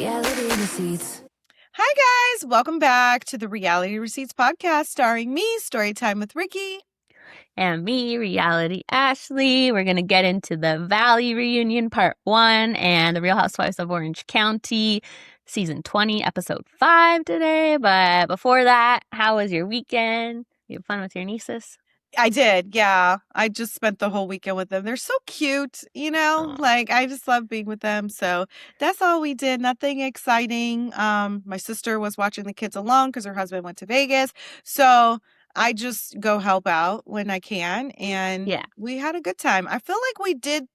Reality Receipts. Hi, guys. Welcome back to the Reality Receipts podcast starring me, Storytime with Ricky. And me, Reality Ashley. We're going to get into the Valley Reunion Part 1 and the Real Housewives of Orange County Season 20, Episode 5 today. But before that, how was your weekend? You have fun with your nieces? I did, yeah. I just spent the whole weekend with them. They're so cute, I just love being with them. So that's all we did. Nothing exciting. My sister was watching the kids along because her husband went to Vegas. So I just go help out when I can. And we had a good time. I feel like we did.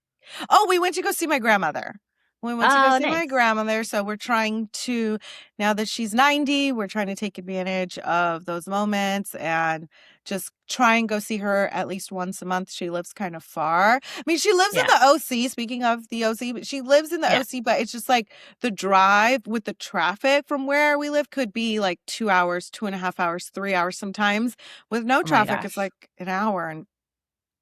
Oh, we went to go see my grandmother. We went to go see my grandmother. So we're trying to, now that she's 90, we're trying to take advantage of those moments and just try and go see her at least once a month. She lives kind of far. I mean, she lives in the OC, speaking of the OC, but she lives in the OC, but it's just like the drive with the traffic from where we live could be like 2 hours, 2.5 hours, 3 hours sometimes. With no traffic, it's like an hour and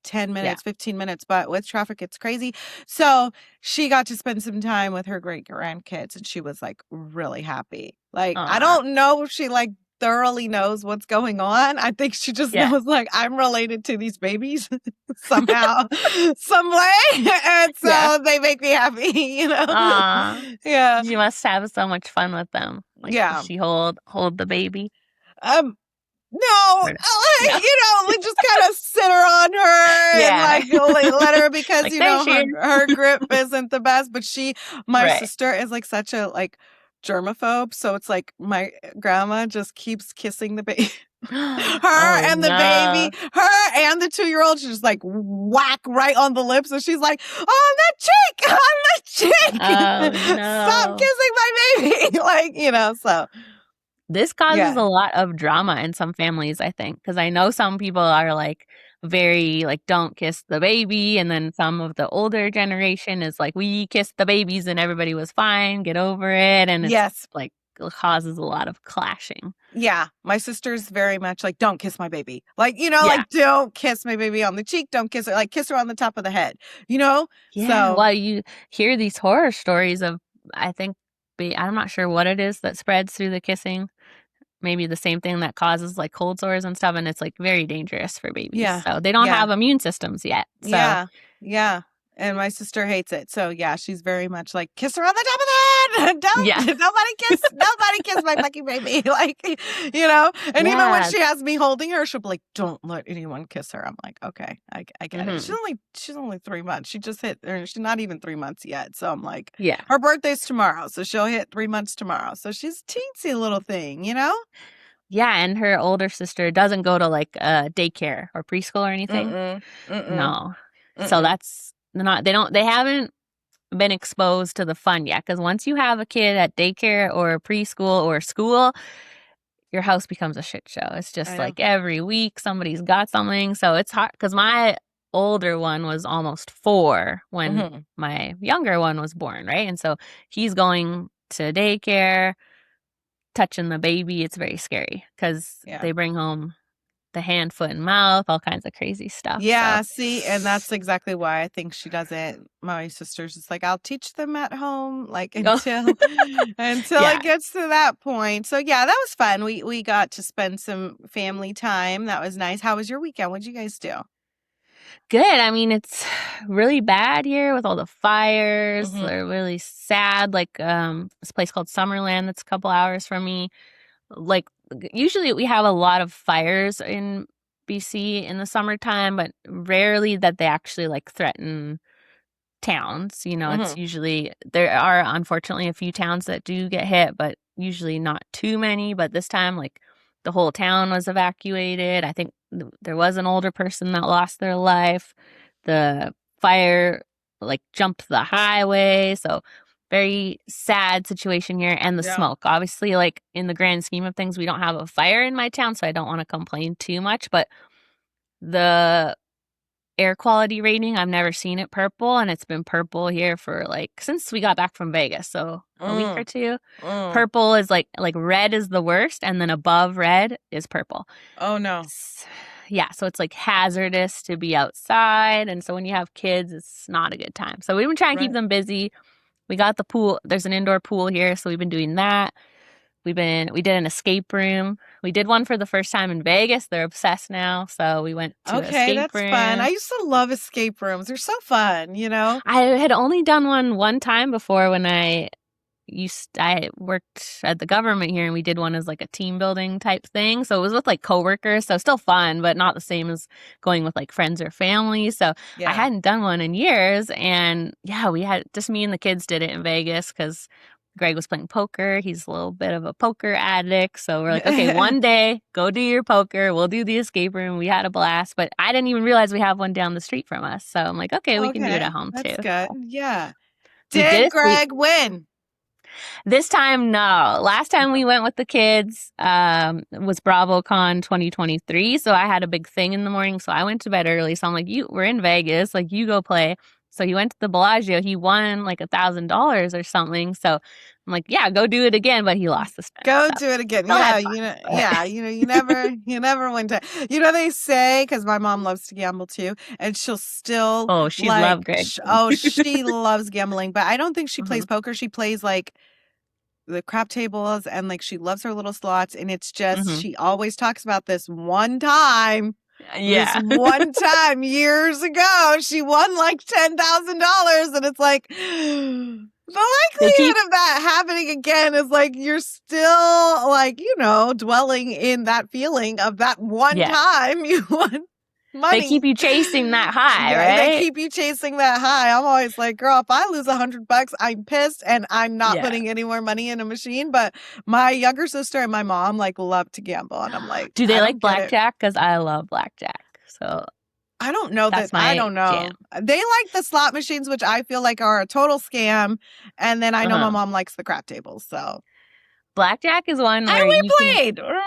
10 minutes, 15 minutes, but with traffic, it's crazy. So she got to spend some time with her great grandkids and she was like really happy. Like, I don't know if she like thoroughly knows what's going on. I think she just knows like I'm related to these babies somehow, some way. And so they make me happy, Yeah. You must have so much fun with them. Like, does she hold the baby? No, we just kind of sit her on her and let her because, her grip isn't the best. But my sister is like such a germaphobe. So it's like my grandma just keeps kissing the baby. Her and the 2-year-old, she's just like whack right on the lips. And she's like, on the cheek. Oh, no. Stop kissing my baby. So. This causes a lot of drama in some families, I think, because I know some people are like very like don't kiss the baby, and then some of the older generation is like we kissed the babies and everybody was fine, get over it, and it's like it causes a lot of clashing. Yeah, my sister's very much like don't kiss my baby, like don't kiss my baby on the cheek, don't kiss her, like kiss her on the top of the head, Yeah. So well, you hear these horror stories of I'm not sure what it is that spreads through the kissing. Maybe the same thing that causes like cold sores and stuff, and it's like very dangerous for babies. Yeah. So they don't have immune systems yet. So. Yeah. And my sister hates it. So she's very much like kiss her on the top of the head. Nobody kiss my fucking baby. And even when she has me holding her, she'll be like, don't let anyone kiss her. I'm like, okay, I get it. She's only 3 months. She just hit, or she's not even 3 months yet. So I'm like, her birthday's tomorrow. So she'll hit 3 months tomorrow. So she's a teensy little thing, Yeah, and her older sister doesn't go to like daycare or preschool or anything. No. So that's they haven't been exposed to the fun yet, because once you have a kid at daycare or preschool or school, your house becomes a shit show. It's just like every week somebody's got something. So it's hard because my older one was almost 4 when my younger one was born, right? And so he's going to daycare, touching the baby. It's very scary because they bring home the hand, foot, and mouth, all kinds of crazy stuff. Yeah, see, and that's exactly why I think she doesn't. My sister's just like, I'll teach them at home, like until it gets to that point. So that was fun. We got to spend some family time. That was nice. How was your weekend? What did you guys do? Good. I mean, it's really bad here with all the fires. They're really sad. Like this place called Summerland that's a couple hours from me. Like usually we have a lot of fires in BC in the summertime, but rarely that they actually like threaten towns. It's usually, there are unfortunately a few towns that do get hit, but usually not too many. But this time, like the whole town was evacuated. I think there was an older person that lost their life. The fire like jumped the highway. So very sad situation here. And the smoke, obviously, like in the grand scheme of things, we don't have a fire in my town, so I don't want to complain too much. But the air quality rating, I've never seen it purple, and it's been purple here for like since we got back from Vegas, so a week or two. Purple is like red is the worst, and then above red is purple. Oh no. So it's like hazardous to be outside, and so when you have kids, it's not a good time. So we've been trying to keep them busy. We got the pool. There's an indoor pool here, so we've been doing that. We did an escape room. We did one for the first time in Vegas. They're obsessed now, so we went to an Okay, escape that's fun. I room. used to love escape rooms. They're so fun, you know? I had only done one time before when I worked at the government here, and we did one as like a team building type thing. So it was with like coworkers, so still fun, but not the same as going with like friends or family. So I Yeah. hadn't done one in years, and yeah, we had just me and the kids did it in Vegas because Greg was playing poker. He's a little bit of a poker addict, so we're like, okay, one day go do your poker. We'll do the escape room. We had a blast, but I didn't even realize we have one down the street from us. So I'm like, okay, we can do it Okay, at home that's too. good. Yeah. We Did did it. Greg win? This time, no. Last time we went with the kids was BravoCon 2023. So I had a big thing in the morning. So I went to bed early. So I'm like, we're in Vegas. Like, you go play. So he went to the Bellagio. He won like $1,000 or something. So I'm like, yeah, go do it again. But he lost this time. Go So do it again. still Yeah, had fun. you never win to, they say, because my mom loves to gamble too, and she'll still Oh, she'd like, love Greg. she loves gambling, but I don't think she plays Mhm. poker. She plays like the crap tables and like she loves her little slots. And it's just, Mhm. she always talks about this one time. This Yeah. one time years ago, she won like $10,000, and it's like the They keep, likelihood of that happening again is like you're still like, dwelling in that feeling of that one yeah. time you won They money. keep you chasing that high, Yeah, they right? keep you chasing that high. I'm always like, girl, if I lose $100, I'm pissed and I'm not Yeah. putting any more money in a machine. But my younger sister and my mom like love to gamble, and I'm like, Do they I like don't get it. blackjack? Because I love blackjack. So I don't know that. that's I my don't know. jam. They like the slot machines, which I feel like are a total scam. And then I know my Uh-huh. mom likes the crap tables. So, Blackjack is one and where we you can. played. Remember,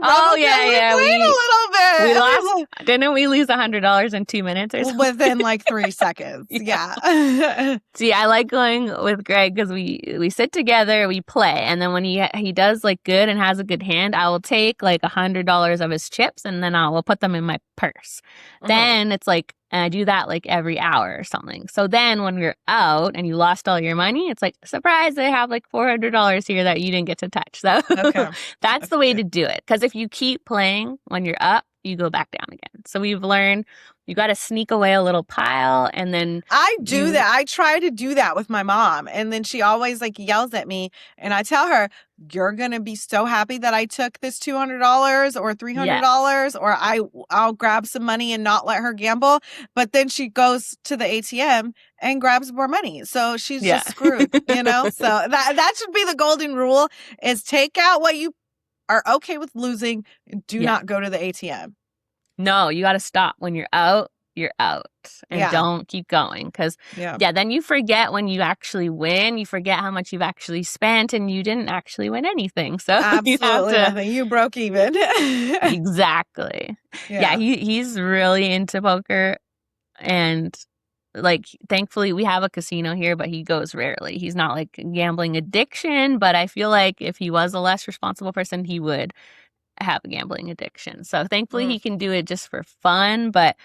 Oh RoboCo? yeah, We yeah. played a We little lost. bit. Didn't we lose $100 in 2 minutes or something? Within like 3 seconds. Yeah. Yeah. See, I like going with Greg because we sit together, we play, and then when he does like good and has a good hand, I will take like $100 of his chips and then we'll put them in my purse. Then it's like, and I do that like every hour or something. So then when we're out and you lost all your money, it's like, surprise, I have like $400 here that you didn't get to touch. So Okay. that's the way Okay. to do it. Because if you keep playing when you're up, you go back down again. So we've learned you got to sneak away a little pile and then I do that. I try to do that with my mom. And then she always like yells at me. And I tell her, you're going to be so happy that I took this $200 or $300, or I'll grab some money and not let her gamble. But then she goes to the ATM and grabs more money. So she's just screwed, So that should be the golden rule, is take out what you are okay with losing. Do not go to the ATM. No, you got to stop. When you're out and don't keep going. Because, then you forget when you actually win. You forget how much you've actually spent and you didn't actually win anything. So absolutely you have to. Nothing. You broke even. Exactly. Yeah, he's really into poker. And like, thankfully, we have a casino here, but he goes rarely. He's not like gambling addiction, but I feel like if he was a less responsible person, he would have a gambling addiction. So thankfully he can do it just for fun, but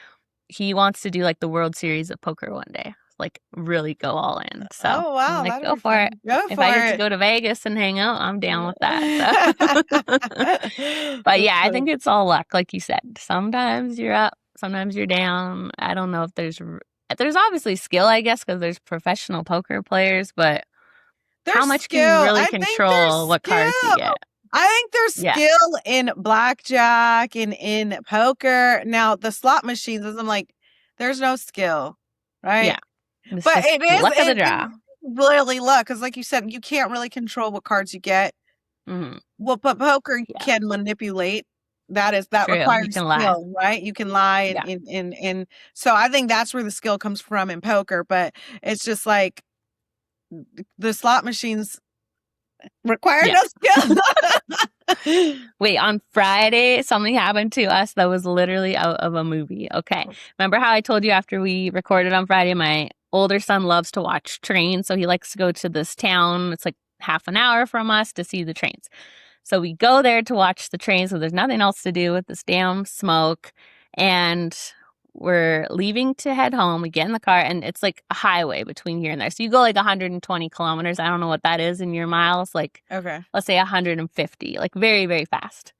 he wants to do like the World Series of Poker one day, like really go all in. So oh wow, I'm like, that'd go be for fun. it. Go if for I get it. to go to Vegas and hang out, I'm down with that. So. But yeah, I think it's all luck, like you said. Sometimes you're up, sometimes you're down. I don't know if there's obviously skill, I guess, because there's professional poker players, but how much can you really control what cards you get? I think there's skill in blackjack and in poker. Now, the slot machines, I'm like, there's no skill, right? Yeah. It's but it is luck of the draw. Really luck, because like you said, you can't really control what cards you get. Mm-hmm. Well, but poker can manipulate. That requires skill, lie. Right? You can lie, and so I think that's where the skill comes from in poker. But it's just like the slot machines require no skill. Wait, on Friday, something happened to us that was literally out of a movie. Okay. Remember how I told you after we recorded on Friday, my older son loves to watch trains. So he likes to go to this town. It's like half an hour from us to see the trains. So we go there to watch the trains. So there's nothing else to do with this damn smoke. And we're leaving to head home. We get in the car, and it's like a highway between here and there. So you go like 120 kilometers. I don't know what that is in your miles. Like, Okay. let's say 150, like very, very fast.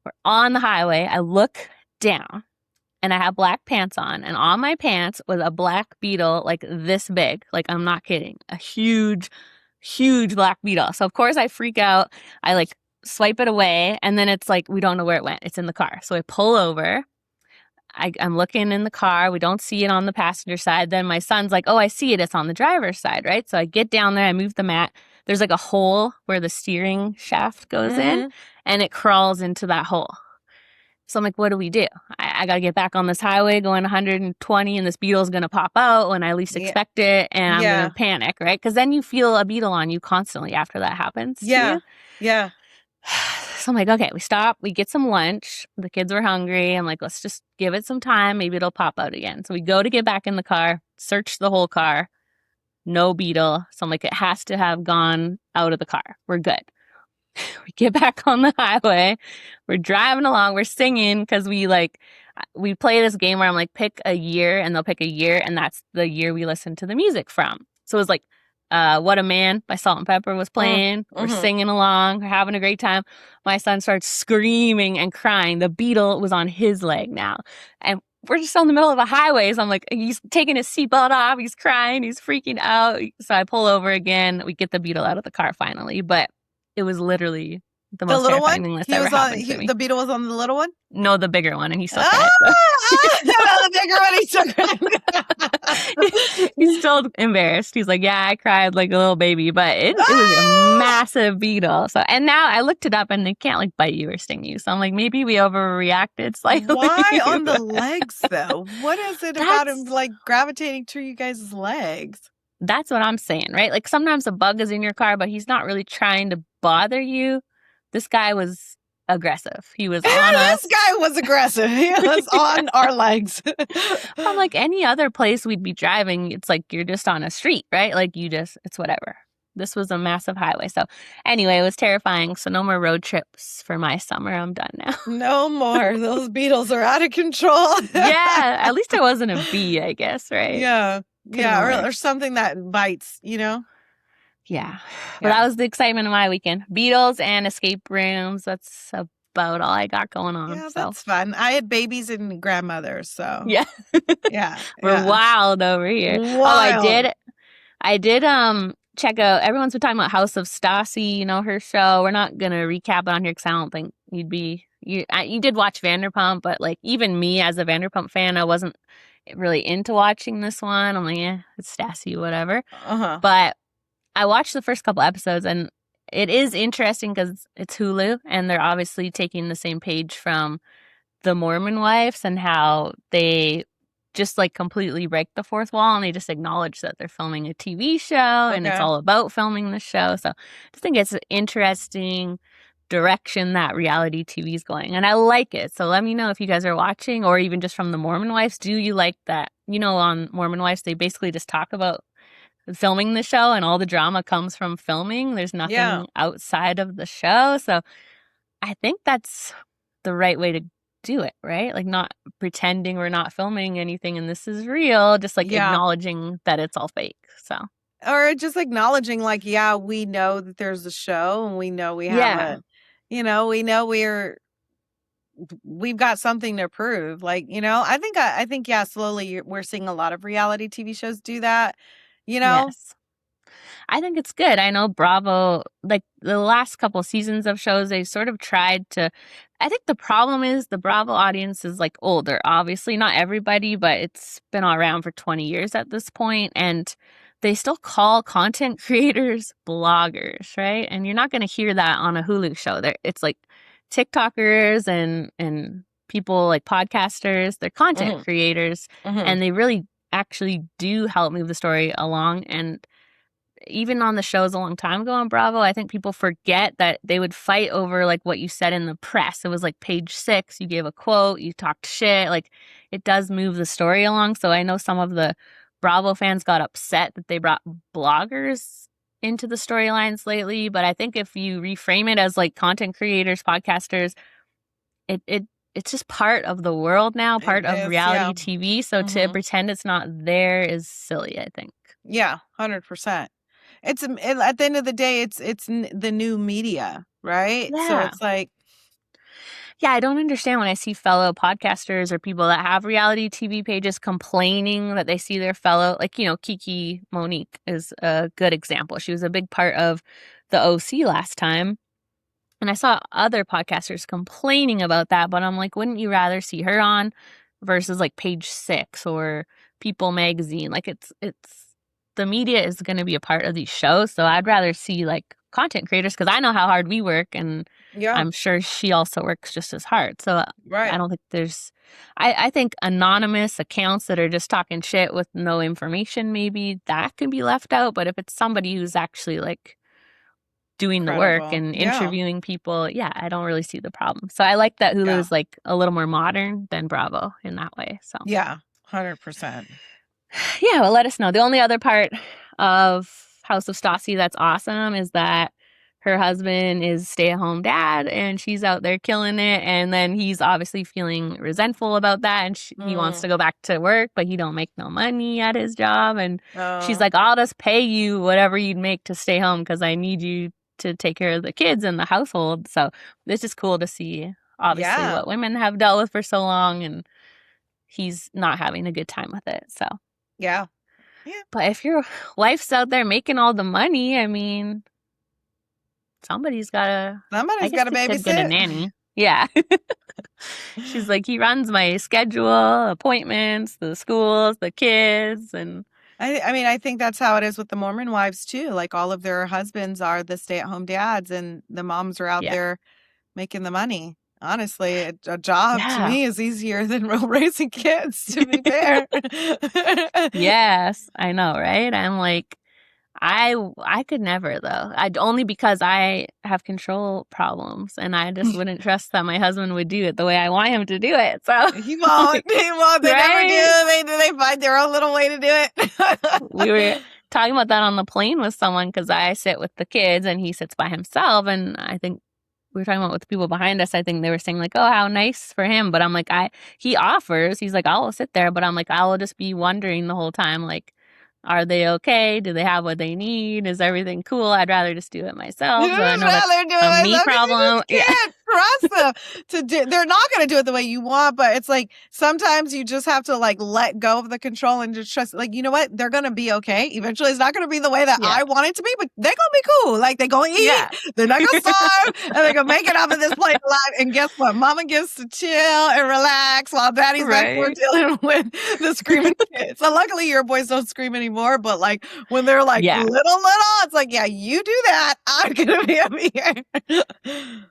We're on the highway. I look down, and I have black pants on my pants was a black beetle like this big. Like, I'm not kidding. A huge, huge black beetle. So, of course, I freak out. I like swipe it away, and then it's like we don't know where it went. It's in the car. So I pull over. I'm looking in the car. We don't see it on the passenger side. Then my son's like, oh, I see it. It's on the driver's side, right? So I get down there. I move the mat. There's like a hole where the steering shaft goes in, and it crawls into that hole. So I'm like, what do we do? I got to get back on this highway going 120, and this beetle's going to pop out when I least expect it, and I'm going to panic, right? Because then you feel a beetle on you constantly after that happens to you. Yeah. So I'm like, okay, we stop. We get some lunch. The kids were hungry. I'm like, let's just give it some time. Maybe it'll pop out again. So we go to get back in the car, search the whole car. No beetle. So I'm like, it has to have gone out of the car. We're good. We get back on the highway. We're driving along. We're singing because we play this game where I'm like, pick a year, and they'll pick a year, and that's the year we listen to the music from. So it was like, What a Man by Salt and Pepper was playing. We're singing along. We're having a great time. My son starts screaming and crying. The beetle was on his leg now. And we're just on the middle of a highway. So I'm like, he's taking his seatbelt off. He's crying. He's freaking out. So I pull over again. We get the beetle out of the car finally. But it was literally the most terrifying thing that's ever happened to me. The beetle was on the little one? No, the bigger one, and he still cried. The bigger one, he still cried. He's still embarrassed. He's like, yeah, I cried like a little baby, but it was a massive beetle. So, and now I looked it up, and they can't like bite you or sting you. So I'm like, maybe we overreacted slightly. Why on the legs though? What is it about him like gravitating to you guys' legs? That's what I'm saying, right? Like sometimes a bug is in your car, but he's not really trying to bother you. This guy was aggressive. He was on us. This guy was aggressive. He was on our legs. Unlike any other place we'd be driving, it's like you're just on a street, right? Like it's whatever. This was a massive highway. So anyway, it was terrifying. So no more road trips for my summer. I'm done now. No more. Those beetles are out of control. Yeah. At least I wasn't a bee, I guess, right? Yeah. Yeah. Or something that bites, you know? Yeah. But that was the excitement of my weekend. Beetles and escape rooms. That's about all I got going on. Yeah, that's fun. I had babies and grandmothers, so. Yeah. Yeah. We're wild over here. Wild. Oh, I did check out, everyone's been talking about House of Stassi, you know, her show. We're not going to recap it on here because I don't think you did watch Vanderpump, but like even me as a Vanderpump fan, I wasn't really into watching this one. I'm like, it's Stassi, whatever. But I watched the first couple episodes, and it is interesting because it's Hulu, and they're obviously taking the same page from the Mormon Wives and how they just like completely break the fourth wall, and they just acknowledge that they're filming a TV show and it's all about filming the show. So I just think it's an interesting direction that reality TV is going, and I like it. So let me know if you guys are watching, or even just from the Mormon Wives. Do you like that? You know, on Mormon Wives, they basically just talk about filming the show, and all the drama comes from filming. There's nothing outside of the show. So I think that's the right way to do it, right? Like not pretending we're not filming anything and this is real, just like acknowledging that it's all fake. So, or just acknowledging like, we know that there's a show, and we know we have we know we've got something to prove. Like, I think slowly we're seeing a lot of reality TV shows do that. Yes. I think it's good. I know Bravo, like the last couple seasons of shows, they sort of tried to. I think the problem is the Bravo audience is like older, obviously. Not everybody, but it's been around for 20 years at this point, and they still call content creators bloggers, right? And you're not going to hear that on a Hulu show. It's like TikTokers and people like podcasters. They're content creators, and they really actually do help move the story along. And even on the shows a long time ago on Bravo, I think people forget that they would fight over like what you said in the press. It was like page 6, you gave a quote, you talked shit. Like it does move the story along. So I know some of the Bravo fans got upset that they brought bloggers into the storylines lately. But I think if you reframe it as like content creators, podcasters, it it's just part of the world now, It part of is, yeah. reality TV. So to Mhm. pretend it's not there is silly, I think. Yeah, 100%. At the end of the day, it's the new media, right? So Yeah. it's like, Yeah, I don't understand when I see fellow podcasters or people that have reality TV pages complaining that they see their fellow, like, Kiki Monique is a good example. She was a big part of the OC last time. And I saw other podcasters complaining about that, but I'm like, wouldn't you rather see her on versus like Page Six or People Magazine? Like it's the media is going to be a part of these shows, so I'd rather see like content creators because I know how hard we work, and yeah, I'm sure she also works just as hard. So I right. don't think there's. I think anonymous accounts that are just talking shit with no information, maybe that can be left out. But if it's somebody who's actually like doing the work Credible. and Yeah. interviewing people, yeah, I don't really see the problem. So I like that Hulu Yeah. is like a little more modern than Bravo in that way. So Yeah. 100%. yeah, well, let us know. The only other part of House of Stassi that's awesome is that her husband is stay-at-home dad and she's out there killing it, and then he's obviously feeling resentful about that, and he wants Mm. to go back to work but he don't make no money at his job, and she's Oh, like, I'll just pay you whatever you'd make to stay home because I need you to take care of the kids and the household. So it's just cool to see obviously yeah. what women have dealt with for so long, and he's not having a good time with it. So Yeah. Yeah. but if your wife's out there making all the money, I mean, somebody's gotta. I Somebody's guess got to they could get a babysit. nanny. Yeah. She's like, he runs my schedule, appointments, the schools, the kids, and I mean, I think that's how it is with the Mormon wives too. Like all of their husbands are the stay-at-home dads and the moms are out yeah. there making the money. Honestly, a job to Yeah. me is easier than raising kids, to be fair. Yes, I know, right? I'm like, I could never though. I'd only because I have control problems and I just wouldn't trust that my husband would do it the way I want him to do it. So He won't. like, He won't. They never right? do. They find their own little way to do We were it. talking about that on the plane with someone because I sit with the kids and he sits by himself. And I think we were talking about with the people behind us. I think they were saying like, "Oh, how nice for him." But I'm like, he offers. He's like, "I'll sit there," but I'm like, I will just be wondering the whole time, like, are they okay? Do they have what they need? Is everything cool? I'd rather just do it You myself. So I just know that's rather do a it me myself because you problem. just Yeah, can't trust them to do. They're not going to do it the way you want, but it's like sometimes you just have to like let go of the control and just trust. Like, you know what? They're going to be okay. Eventually, it's not going to be the way that yeah, I want it to be, but they're going to be cool. Like, they're going to yeah. eat. They're not going to starve, and they're going to make it out of this plane alive. And guess what? Mama gets to chill and relax while Daddy's back there Right. dealing with the screaming kids. So luckily, your boys don't scream anymore. But like when they're like Yeah. little, it's like, yeah, you do that. I'm gonna be over here.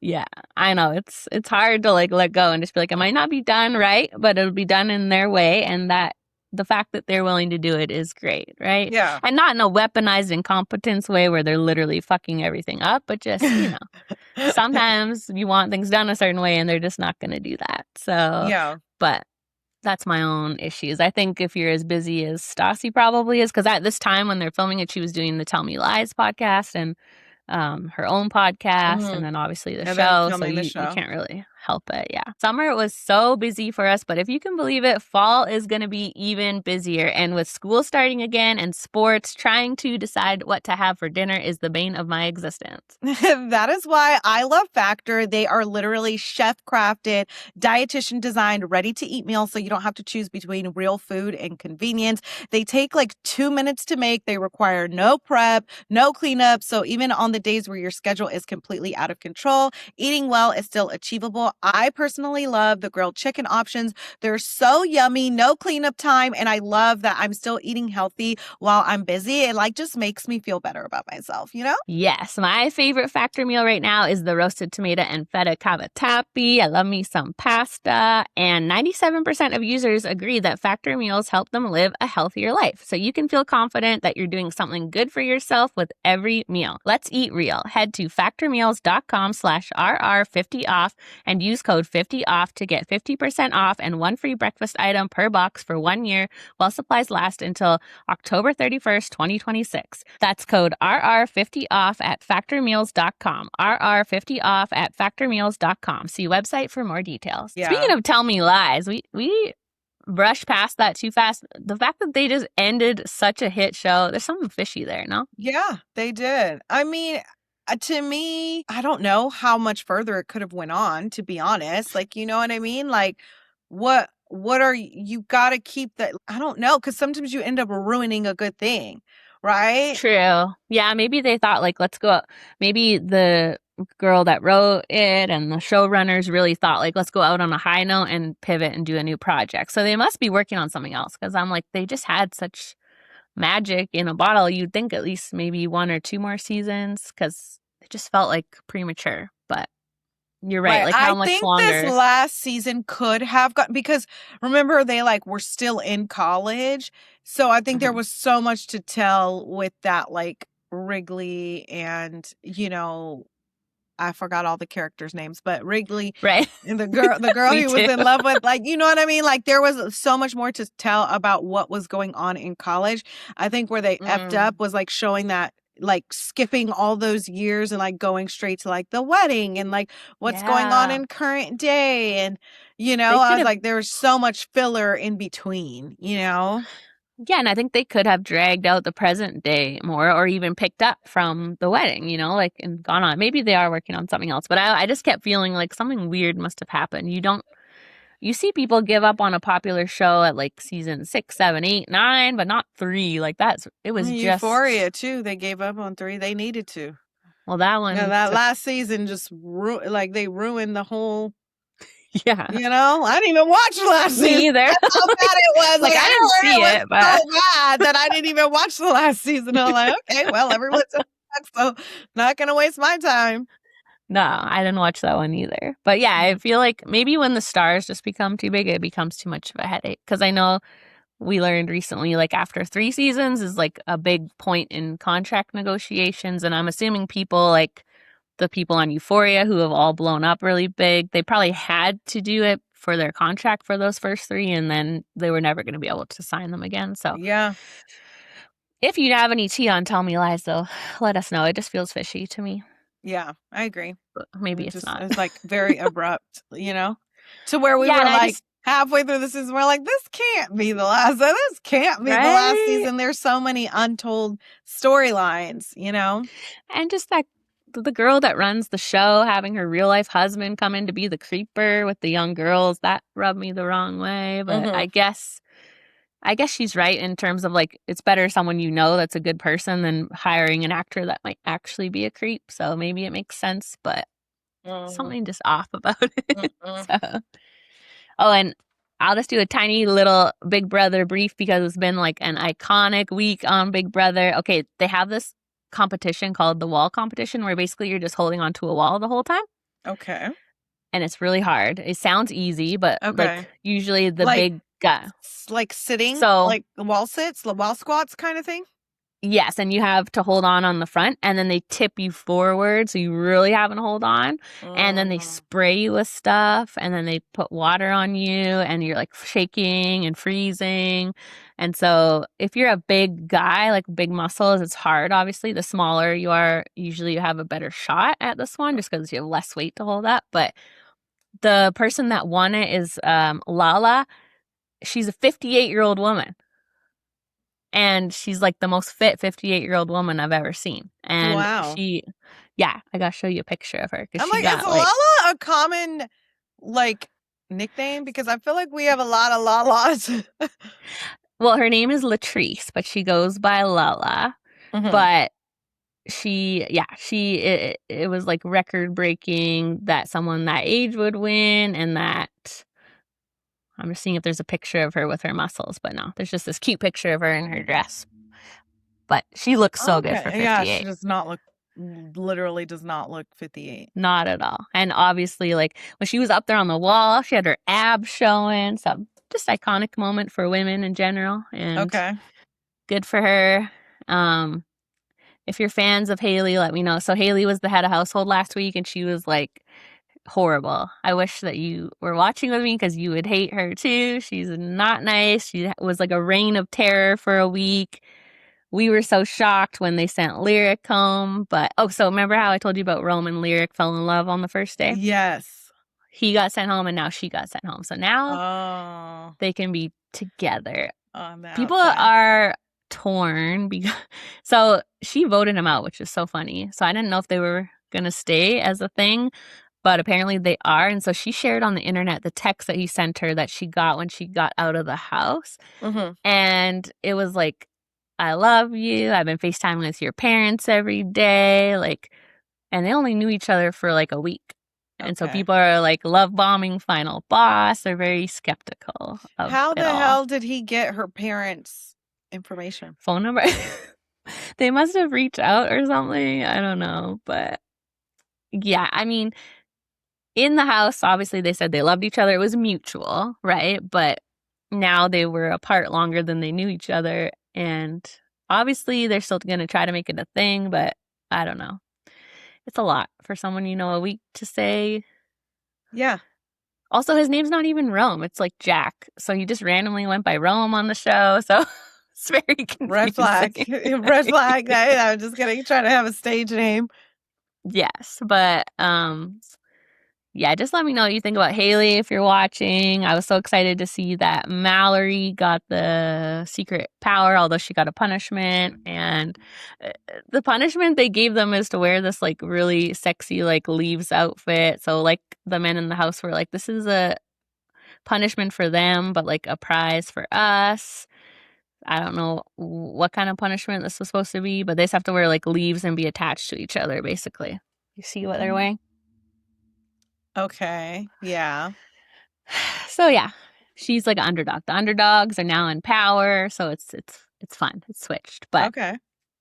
Yeah, I know. It's hard to like let go and just be like, it might not be done right, but it'll be done in their way, and that the fact that they're willing to do it is great, right? Yeah. And not in a weaponized incompetence way where they're literally fucking everything up, but just, sometimes you want things done a certain way and they're just not going to do that. So, Yeah. but that's my own issues. I think if you're as busy as Stassi probably is, because at this time when they're filming it, she was doing the Tell Me Lies podcast and her own podcast, and Mhm. then obviously the And then show. So filming the you show. can't really help it. Yeah. Summer was so busy for us, but if you can believe it, fall is going to be even busier. And with school starting again and sports, trying to decide what to have for dinner is the bane of my existence. That is why I love Factor. They are literally chef crafted, dietitian designed, ready to eat meals so you don't have to choose between real food and convenience. They take like 2 minutes to make. They require no prep, no cleanup. So even on the days where your schedule is completely out of control, eating well is still achievable. I personally love the grilled chicken options. They're so yummy, no cleanup time. And I love that I'm still eating healthy while I'm busy. It like just makes me feel better about myself, you know? Yes, my favorite Factor meal right now is the roasted tomato and feta cavatappi. I love me some pasta. And 97% of users agree that Factor meals help them live a healthier life. So you can feel confident that you're doing something good for yourself with every meal. Let's eat real. Head to factormeals.com/RR50 off and and use code 50OFF to get 50% off and one free breakfast item per box for 1 year while supplies last until October 31st, 2026. That's code RR50OFF at factormeals.com. RR50OFF at factormeals.com. See website for more details. Yeah. Speaking of Tell Me Lies, we brushed past that too fast. The fact that they just ended such a hit show, there's something fishy there, no? Yeah, they did. I mean, to me, I don't know how much further it could have went on, to be honest. Like, you know what I mean? Like, what are you got to keep that? I don't know, because sometimes you end up ruining a good thing, right? True. Yeah, maybe they thought, like, let's go. Maybe the girl that wrote it and the showrunners really thought, like, let's go out on a high note and pivot and do a new project. So they must be working on something else, because I'm like, they just had such magic in a bottle. You'd think at least maybe 1 or 2 more seasons, because it just felt like premature. But you're right. Right. Like, I how much think this longer? last season could have got, because remember they like were still in college. So I think there Mhm. was so much to tell with that, like Wrigley and, I forgot all the characters' names, but Wrigley Right. and the girl Me he was too. in love with, like, you know what I mean? Like there was so much more to tell about what was going on in college. I think where they effed up Mm. was like showing that, like skipping all those years and like going straight to like the wedding and like what's going on Yeah. in current day. And, They I could was have. like, there was so much filler in between. Yeah, and I think they could have dragged out the present day more, or even picked up from the wedding, like, and gone on. Maybe they are working on something else, but I just kept feeling like something weird must have happened. You see people give up on a popular show at like season 6, 7, 8, 9, but not 3. Like, it was just, Euphoria too. They gave up on 3. They needed to. well, that Yeah, one that took, last season just like they ruined the whole. yeah, I didn't even watch the last season. me either. That's how bad it was. Like, Like, I I didn't heard see it was it, but so bad that I didn't even watch the last season. I'm like, okay, well, everyone's so not gonna waste my time. no, I didn't watch that one either. But yeah, I feel like maybe when the stars just become too big, it becomes too much of a headache. Because I know we learned recently, like, after 3 seasons is like a big point in contract negotiations. And I'm assuming people like the people on Euphoria who have all blown up really big, they probably had to do it for their contract for those first 3, and then they were never going to be able to sign them again. So Yeah, if you have any tea on Tell Me Lies, though, let us know. It just feels fishy to me, yeah, I agree. but maybe It it's just not. it's like very abrupt, to where we Yeah, were and I like just, halfway through the season, we're like, this can't be the last. This can't be the last right? season. There's so many untold storylines. And just that the girl that runs the show having her real life husband come in to be the creeper with the young girls, that rubbed me the wrong way. But Hmm. I guess she's right in terms of, like, it's better someone that's a good person than hiring an actor that might actually be a creep. So maybe it makes sense, but Hmm. something just off about it. Hmm. So, oh, and I'll just do a tiny little Big Brother brief because it's been like an iconic week on Big Brother. Okay, they have this competition called the wall competition where basically you're just holding onto a wall the whole time. Okay. And it's really hard. It sounds easy, but Okay. like usually the Like big guy. like sitting, So like the wall sits, the wall squats kind of thing? yes, and you have to hold on the front, and then they tip you forward, so you really have to hold on, and then they Mhm. spray you with stuff, and then they put water on you, and you're like shaking and freezing. And so if you're a big guy, like big muscles, it's hard. Obviously, the smaller you are, usually you have a better shot at this one, just because you have less weight to hold up. But the person that won it is Lala. She's a 58-year-old woman. And she's like the most fit 58-year-old woman I've ever seen. And Wow. yeah, I gotta show you a picture of her because I'm she like, is got like, Lala a common, like, nickname? Because I feel like we have a lot of Lalas. well, her name is Latrice, but she goes by Lala. Hmm. But it was like record breaking that someone that age would win, and that I'm just seeing if there's a picture of her with her muscles, but no, there's just this cute picture of her in her dress. But she looks so good for Okay. Yeah, she 58. does not look, literally does not look 58. Not at all. And obviously, like, when she was up there on the wall, she had her abs showing. So just iconic moment for women in general, and Okay. good for her. If you're fans of Haley, let me know. So Haley was the head of household last week, and she was like horrible. I wish that you were watching with me because you would hate her too. She's not nice. She was like a reign of terror for a week. We were so shocked when they sent Lyric home. But, so remember how I told you about Rome and Lyric fell in love on the first day? Yes. He got sent home and now she got sent home. So now Oh, they can be together. on the People outside. are torn because so she voted him out, which is so funny. So I didn't know if they were going to stay as a thing, but apparently they are. And so she shared on the internet the text that he sent her that she got when she got out of the house. Mm-hmm. And it was like, I love you. I've been FaceTiming with your parents every day. Like, and they only knew each other for like a week. And so Okay. people are like love bombing Final Boss. They're very skeptical of How it the all. hell did he get her parents' information? Phone number. They must have reached out or something. I don't know. But yeah, I mean, in the house, obviously they said they loved each other. It was mutual, right? But now they were apart longer than they knew each other. And obviously they're still going to try to make it a thing, but I don't know. It's a lot for someone you know a week to say. Yeah. Also, his name's not even Rome. It's like Jack. So he just randomly went by Rome on the show. So it's very confusing. Red flag. Red flag. I'm just kidding. Trying to have a stage name. Yes, but yeah, just let me know what you think about Haley if you're watching. I was so excited to see that Mallory got the secret power, although she got a punishment. And the punishment they gave them is to wear this like really sexy like leaves outfit. So like the men in the house were like, this is a punishment for them, but like a prize for us. I don't know what kind of punishment this was supposed to be, but they just have to wear like leaves and be attached to each other, basically. You see what they're wearing? Okay. Yeah. So yeah, she's like an underdog. The underdogs are now in power, so it's fun. It's switched, but Okay.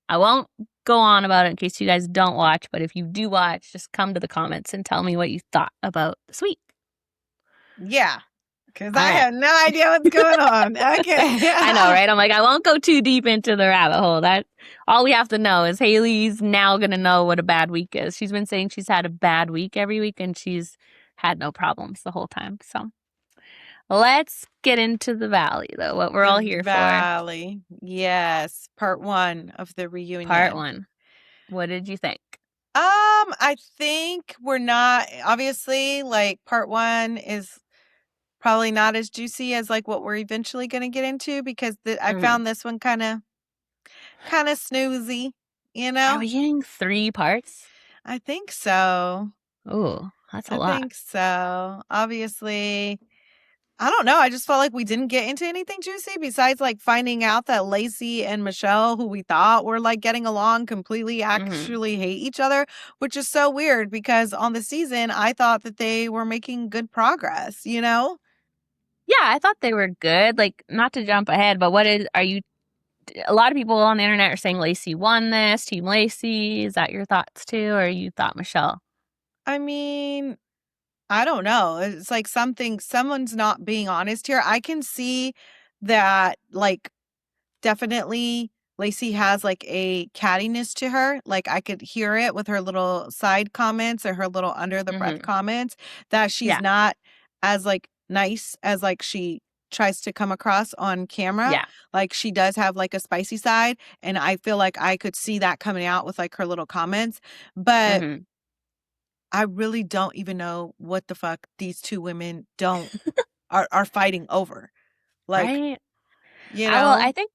I won't go on about it in case you guys don't watch. But if you do watch, just come to the comments and tell me what you thought about this week. Yeah. Because All I right. have no idea what's going on. Okay. I know, right? I'm like, I won't go too deep into the rabbit hole. That all we have to know is Haley's now gonna know what a bad week is. She's been saying she's had a bad week every week, and she's had no problems the whole time. So let's get into the Valley, though. What we're all The here for. Valley. Yes. Part 1 of the Part reunion. 1. What did you think? I think we're not obviously like part 1 is probably not as juicy as like what we're eventually going to get into because I found this one kind of snoozy, you Are know? we getting 3 parts? I think so. Oh, that's a I lot. think so. Obviously, I don't know. I just felt like we didn't get into anything juicy besides like finding out that Lacey and Michelle, who we thought were like getting along, completely actually hate each other, which is so weird because on the season, I thought that they were making good progress, you know? Yeah, I thought they were good. Like, not to jump ahead, but a lot of people on the internet are saying Lacey won this, Team Lacey. Is that your thoughts too, or you thought Michelle? I mean, I don't know. It's like someone's not being honest here. I can see that, like, definitely Lacey has like a cattiness to her. Like, I could hear it with her little side comments or her little under the breath comments that she's Yeah. not as like nice as like she tries to come across on camera. Yeah. Like, she does have like a spicy side. And I feel like I could see that coming out with like her little comments. But I really don't even know what the fuck these two women are fighting over. Like, Right? you Well, know, I think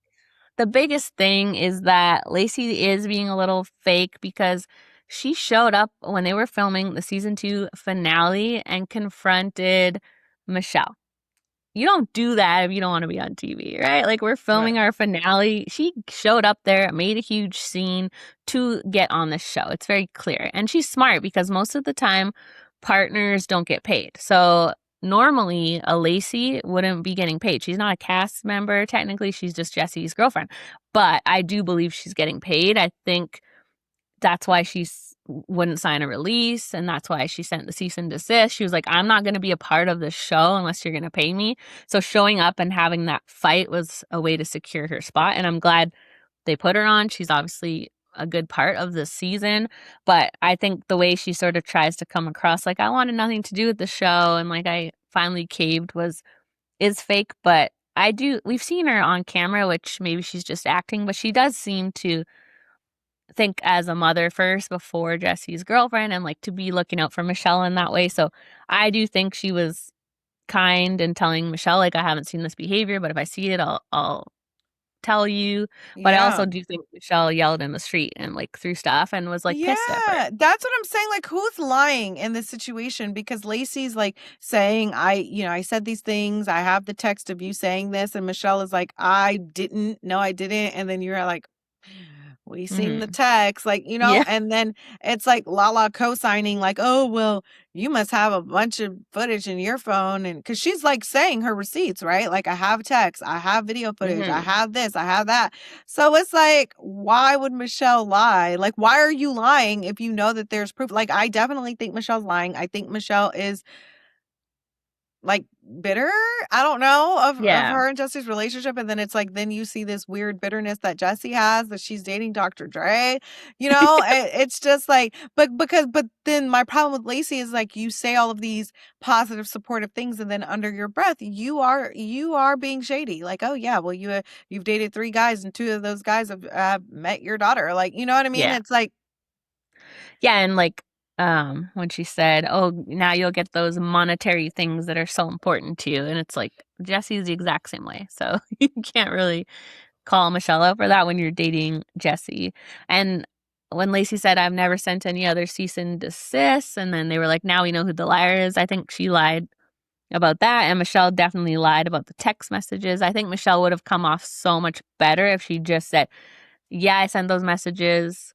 the biggest thing is that Lacey is being a little fake because she showed up when they were filming the season 2 finale and confronted Michelle. You don't do that if you don't want to be on TV, right? Like, we're filming our finale. She showed up there, made a huge scene to get on the show. It's very clear. And she's smart because most of the time partners don't get paid. So normally a Lacey wouldn't be getting paid. She's not a cast member. Technically, she's just Jesse's girlfriend. But I do believe she's getting paid. I think that's why she wouldn't sign a release, and that's why she sent the cease and desist. She was like, I'm not going to be a part of this show unless you're going to pay me. So showing up and having that fight was a way to secure her spot, and I'm glad they put her on. She's obviously a good part of the season, but I think the way she sort of tries to come across like I wanted nothing to do with the show and like I finally caved is fake, but we've seen her on camera, which maybe she's just acting, but she does seem to think as a mother first before Jesse's girlfriend and like to be looking out for Michelle in that way. So I do think she was kind and telling Michelle like I haven't seen this behavior, but if I see it, I'll tell you. But I Yeah. also do think Michelle yelled in the street and like threw stuff and was like pissed at her. Yeah, that's what I'm saying. Like, who's lying in this situation? Because Lacey's like saying, I said these things. I have the text of you saying this. And Michelle is like, I didn't. No, I didn't. And then you're like, we seen the Hmm. text, like, Yeah. and then it's like Lala co-signing, like, oh, well, you must have a bunch of footage in your phone. And because she's like saying her receipts, right? Like, I have text, I have video footage, I Hmm. have this, I have that. So it's like, why would Michelle lie? Like, why are you lying if you know that there's proof? Like, I definitely think Michelle's lying. I think Michelle is like bitter, I don't know, of Yeah. her and Jesse's relationship. And then it's like, then you see this weird bitterness that Jesse has that she's dating Dr. Dre. It's just like, but then my problem with Lacey is like, you say all of these positive supportive things and then under your breath you are being shady. Like, oh yeah, well, you've dated 3 guys and 2 of those guys have met your daughter, like, you know what I mean? Yeah. It's like, Yeah. And like, when she said, oh, now you'll get those monetary things that are so important to you. And it's like, Jesse's the exact same way. So you can't really call Michelle out for that when you're dating Jesse. And when Lacey said, I've never sent any other cease and desist, and then they were like, now we know who the liar is, I think she lied about that. And Michelle definitely lied about the text messages. I think Michelle would have come off so much better if she just said, yeah, I sent those messages.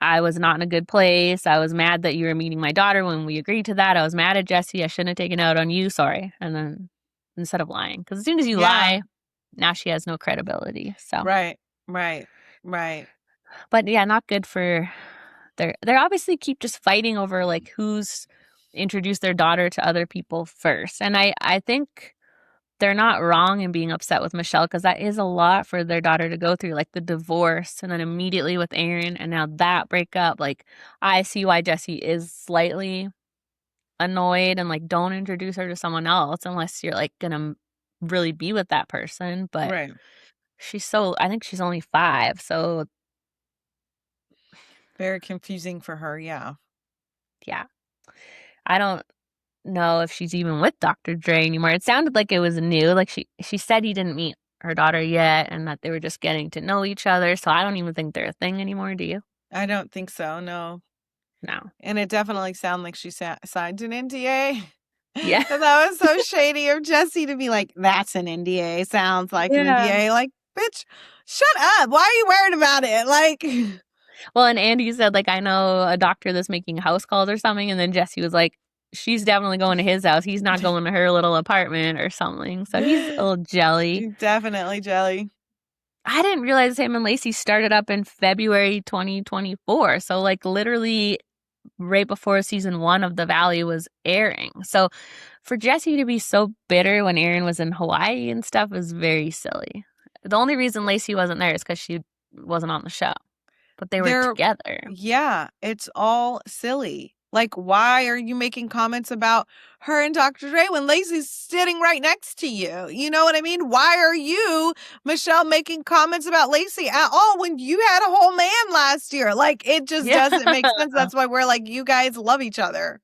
I was not in a good place. I was mad that you were meeting my daughter when we agreed to that. I was mad at Jesse. I shouldn't have taken it out on you. Sorry. And then instead of lying, because as soon as you yeah, lie, now she has no credibility. So. right, right, right, But yeah, not good for they're obviously keep just fighting over like who's introduced their daughter to other people first. And I think they're not wrong in being upset with Michelle because that is a lot for their daughter to go through, like the divorce and then immediately with Aaron and now that breakup. Like I see why Jesse is slightly annoyed and like don't introduce her to someone else unless you're like gonna really be with that person. But right. I think she's only 5, so Very confusing for her, yeah. yeah. I don't know if she's even with Dr. Dre anymore. It sounded like it was new. Like she said he didn't meet her daughter yet and that they were just getting to know each other. So I don't even think they're a thing anymore, do you? I don't think so, no. No. And it definitely sounded like she signed an NDA. Yeah. And that was so shady of Jesse to be like, that's an NDA. Sounds like an Yeah. NDA. Like, bitch, shut up. Why are you worried about it? Like, Well, and Andy said, like, I know a doctor that's making house calls or something. And then Jesse was like, she's definitely going to his house. He's not going to her little apartment or something. So he's a little jelly. definitely jelly. I didn't realize him and Lacey started up in February 2024. So, like, literally right before season 1 of The Valley was airing. So for Jesse to be so bitter when Aaron was in Hawaii and stuff is very silly. The only reason Lacey wasn't there is because she wasn't on the show, but they were They're, together. yeah, it's all silly. Like, why are you making comments about her and Dr. Dre when Lacey's sitting right next to you? You know what I mean? Why are you, Michelle, making comments about Lacey at all when you had a whole man last year? Like, it just Yeah. doesn't make sense. That's why we're like, you guys love each other.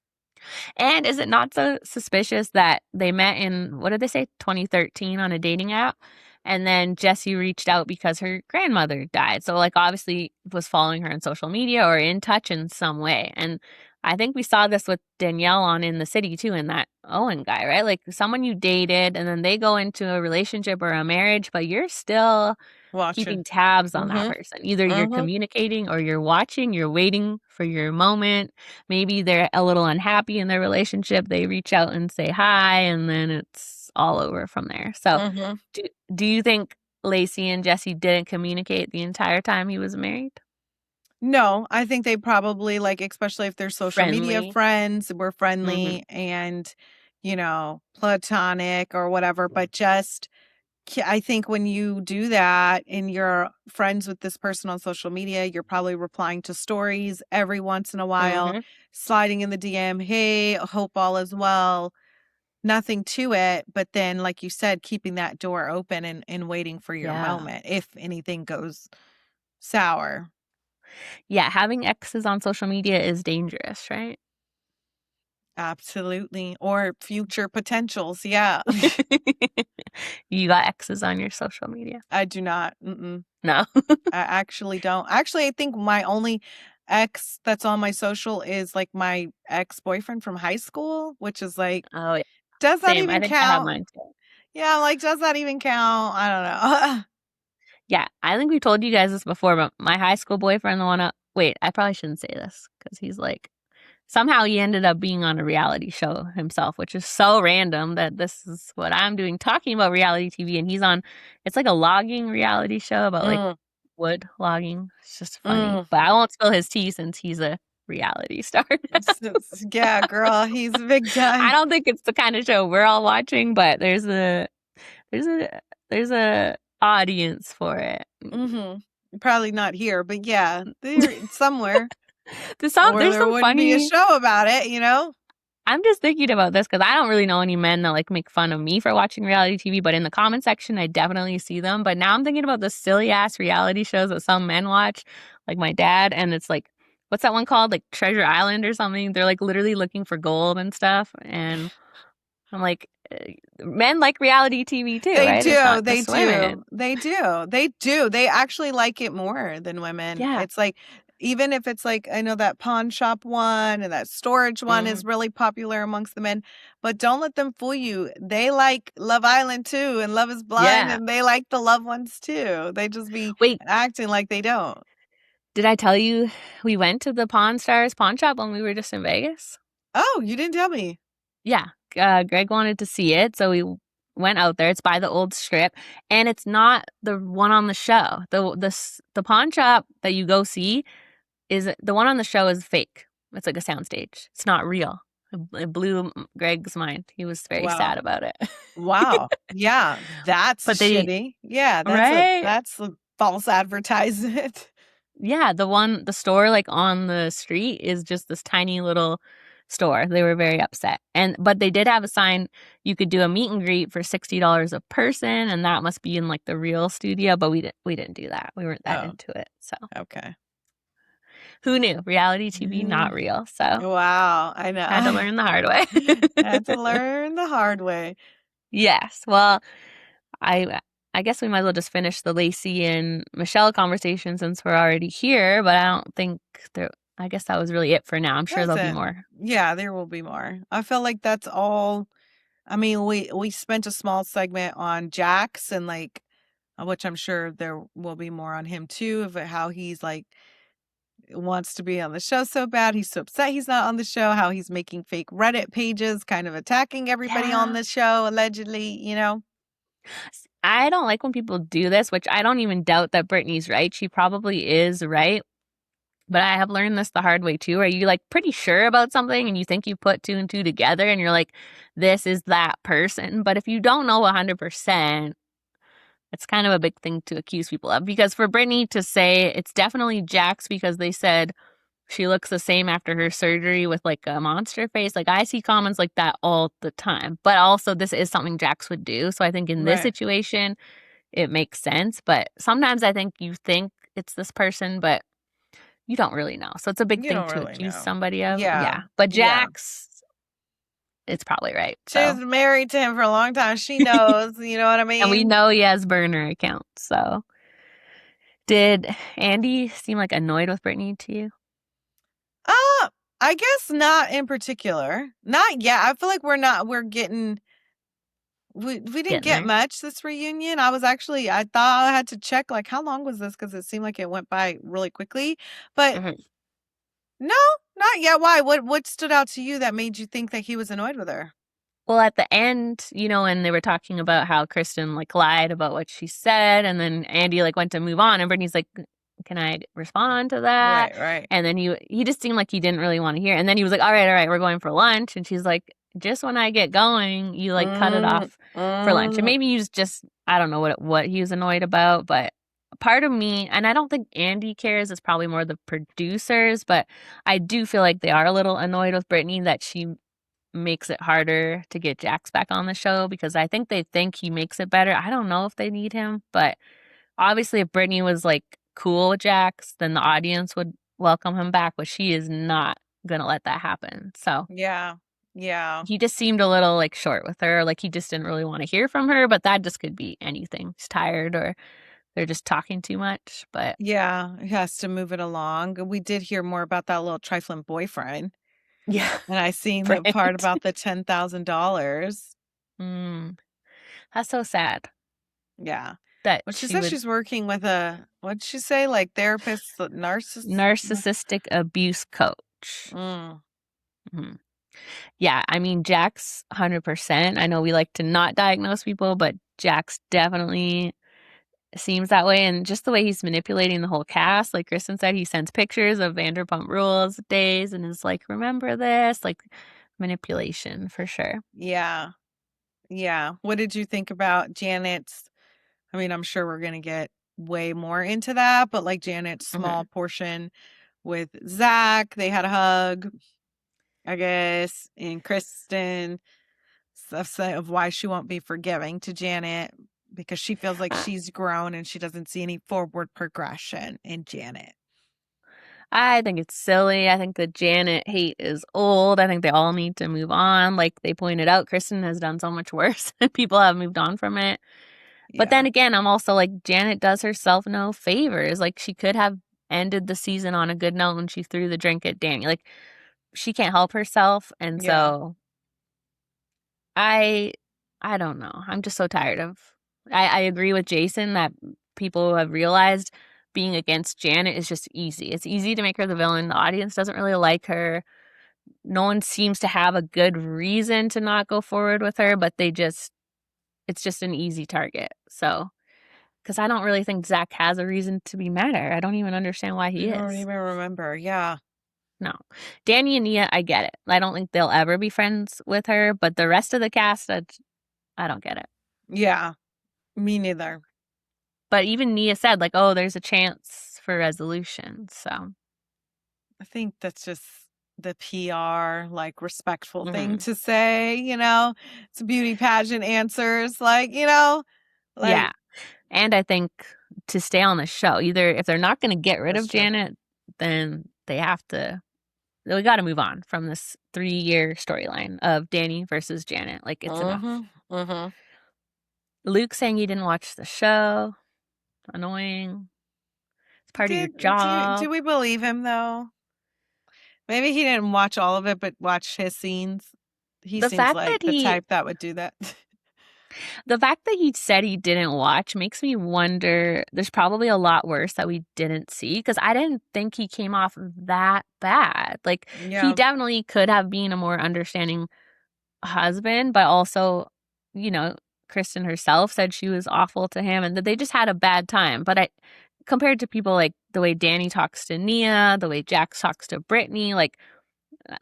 And is it not so suspicious that they met in, what did they say, 2013 on a dating app? And then Jessie reached out because her grandmother died. So, like, obviously was following her on social media or in touch in some way. And I think we saw this with Danielle on In the City, too, in that Owen guy, right? Like, someone you dated and then they go into a relationship or a marriage, but you're still Watching. keeping tabs on that Mm-hmm. person. Either you're Mm-hmm. communicating or you're watching, you're waiting for your moment. Maybe they're a little unhappy in their relationship. They reach out and say hi, and then it's all over from there. So, Mm-hmm. do you think Lacey and Jesse didn't communicate the entire time he was married? No, I think they probably, like, especially if they're social media Friendly. friends, were Hmm. friendly and, platonic or whatever, but just I think when you do that and you're friends with this person on social media, you're probably replying to stories every once in a while, Mm-hmm. sliding in the DM, hey, hope all is well. Nothing to it. But then, like you said, keeping that door open and waiting for your Yeah. moment if anything goes sour. Yeah, having exes on social media is dangerous, right? Absolutely. Or future potentials. Yeah. You got exes on your social media? I do not. Mm-mm. No. I actually don't. Actually, I think my only ex that's on my social is like my ex-boyfriend from high school, which is like, Oh, yeah. does that Same. I even think I have count? mine too. Yeah, like, does that even count? I don't know. Yeah, I think we told you guys this before, but my high school boyfriend, the one wait, I probably shouldn't say this because he's like, somehow he ended up being on a reality show himself, which is so random that this is what I'm doing, talking about reality TV, and he's on, it's like a logging reality show about like Mm, wood logging. It's just funny, mm. but I won't spill his tea since he's a reality star. Yeah, girl, he's big I time. don't think it's the kind of show we're all watching, but there's a there's a audience for it. Probably not here, but yeah, there somewhere, or There's there some wouldn't be a funny. show about it, you know? I'm just thinking about this because I don't really know any men that like make fun of me for watching reality TV, but in the comment section, I definitely see them. But now I'm thinking about the silly ass reality shows that some men watch, like my dad, and it's like, what's that one called? Like Treasure Island or something. They're like literally looking for gold and stuff. And I'm like, men like reality TV too, They right? It's do, not they just women. do, they do, they do. They actually like it more than women. Yeah. It's like, even if it's like, I know that pawn shop one and that storage one is Mm, really popular amongst the men, but don't let them fool you. They like Love Island too, and Love is Blind, yeah. and they like the loved ones too. They just be Wait, acting like they don't. did I tell you we went to the Pawn Stars pawn shop when we were just in Vegas? Oh, you didn't tell me. Yeah, Greg wanted to see it, so we went out there. It's by the old strip, and it's not the one on the show. The pawn shop that you go see is the one on the show is fake. It's like a soundstage. It's not real. It blew Greg's mind. He was very sad Wow. about it. Wow. Yeah, that's But they shitty. Yeah, right? that's a false advertisement. Yeah, the store like on the street is just this tiny little store. They were very upset. But they did have a sign you could do a meet and greet for $60 a person, and that must be in like the real studio, but we didn't do that. We weren't that Oh, into it. So, okay. who knew? Reality TV not real. So, Wow, I had to know. learn the hard way. Had to learn the hard way. Yes. Well, I I guess we might as well just finish the Lacey and Michelle conversation since we're already here, but I don't think there I guess that was really it for now. I'm sure That's there'll be it. more. Yeah, there will be more. I feel like that's all. I mean, we spent a small segment on Jax and like, which I'm sure there will be more on him too, of how he's like wants to be on the show so bad. He's so upset he's not on the show, how he's making fake Reddit pages, kind of attacking everybody on Yeah. the show, allegedly, you know? I don't like when people do this, which I don't even doubt that Brittany's right. She probably is right. But I have learned this the hard way too. Are you like pretty sure about something and you think you put two and two together and you're like, this is that person? But if you don't know 100%, it's kind of a big thing to accuse people of. Because for Brittany to say it's definitely Jax because they said she looks the same after her surgery with like a monster face. Like I see comments like that all the time. But also this is something Jax would do. So I think in this Right. situation, it makes sense. But sometimes I think you think it's this person, but you don't really know. So it's a big You thing don't to really accuse know. somebody of. Yeah. Yeah. But Yeah. Jax, it's probably right. She was So, married to him for a long time. She knows, you know what I and we mean? know he has burner accounts. So, did Andy seem like annoyed with Brittany to you? I guess not in particular. Not yet. I feel like we're getting we didn't Getting get there. much this reunion. I thought I had to check like how long was this because it seemed like it went by really quickly. But Mhm. no, not yet. Why? What stood out to you that made you think that he was annoyed with her? Well, at the end, when they were talking about how Kristen like lied about what she said, and then Andy like went to move on, and Brittany's like, "Can I respond to that?" Right, right. And then he just seemed like he didn't really want to hear. And then he was like, all right, we're going for lunch," and she's like, "Just when I get going, you like cut it Mm, off." for lunch. And Mm, maybe he was just, I don't know what he was annoyed about, but part of me, and I don't think Andy cares, it's probably more the producers, but I do feel like they are a little annoyed with Brittany that she makes it harder to get Jax back on the show because I think they think he makes it better. I don't know if they need him, but obviously if Brittany was like cool with Jax, then the audience would welcome him back, but she is not gonna let that happen. So yeah. Yeah. he just seemed a little like short with her, like he just didn't really want to hear from her, but that just could be anything. He's tired or they're just talking too much. But Yeah. He has to move it along. We did hear more about that little trifling boyfriend. yeah, And I seen the part Brent. about the $10,000. Mm, that's so sad Yeah. that Well, she she says would she's working with what'd she say? Like therapist, narcissist. narcissistic abuse coach. Mm, Mhm. Yeah, I mean, Jack's 100%. I know we like to not diagnose people, but Jack's definitely seems that way. And just the way he's manipulating the whole cast, like Kristen said, he sends pictures of Vanderpump Rules days and is like, remember this? Like manipulation for sure. yeah. Yeah. What did you think about Janet's? I mean, I'm sure we're going to get way more into that, but like Janet's small Hmm. portion with Zach, they had a hug, I guess, and Kristen stuff of why she won't be forgiving to Janet because she feels like she's grown and she doesn't see any forward progression in Janet. I think it's silly. I think the Janet hate is old. I think they all need to move on. Like they pointed out, Kristen has done so much worse. People have moved on from it. But Yeah. then again, I'm also like, Janet does herself no favors. Like, she could have ended the season on a good note when she threw the drink at Danny. Like, she can't help herself. And Yeah. so I I don't know. I'm just so tired of I agree with Jason that people have realized being against Janet is just easy. It's easy to make her the villain. The audience doesn't really like her. No one seems to have a good reason to not go forward with her, but it's just an easy target. So because I don't really think Zach has a reason to be mad at her. I don't even understand why I he don't is. even remember. Yeah. No. Danny and Nia, I get it. I don't think they'll ever be friends with her, but the rest of the cast, I don't get it. Yeah. Me neither. But even Nia said, like, oh, there's a chance for resolution. So, I think that's just the PR, like respectful thing hmm to say, it's beauty pageant answers, like, yeah. And I think to stay on the show, either if they're not going to get rid that's of true. Janet, then we got to move on from this 3-year storyline of Danny versus Janet. Like, it's enough. Mhm. Mhm. Luke saying he didn't watch the show. Annoying. It's part of your Do job. we believe him though? Maybe he didn't watch all of it, but watch his scenes. He The seems fact like that the he type that would do that. the fact that he said he didn't watch makes me wonder there's probably a lot worse that we didn't see because I didn't think he came off that bad. Like he Yeah. definitely could have been a more understanding husband, but also, you know, Kristen herself said she was awful to him and that they just had a bad time. But I compared to people like the way Danny talks to Nia, the way Jax talks to Brittany, like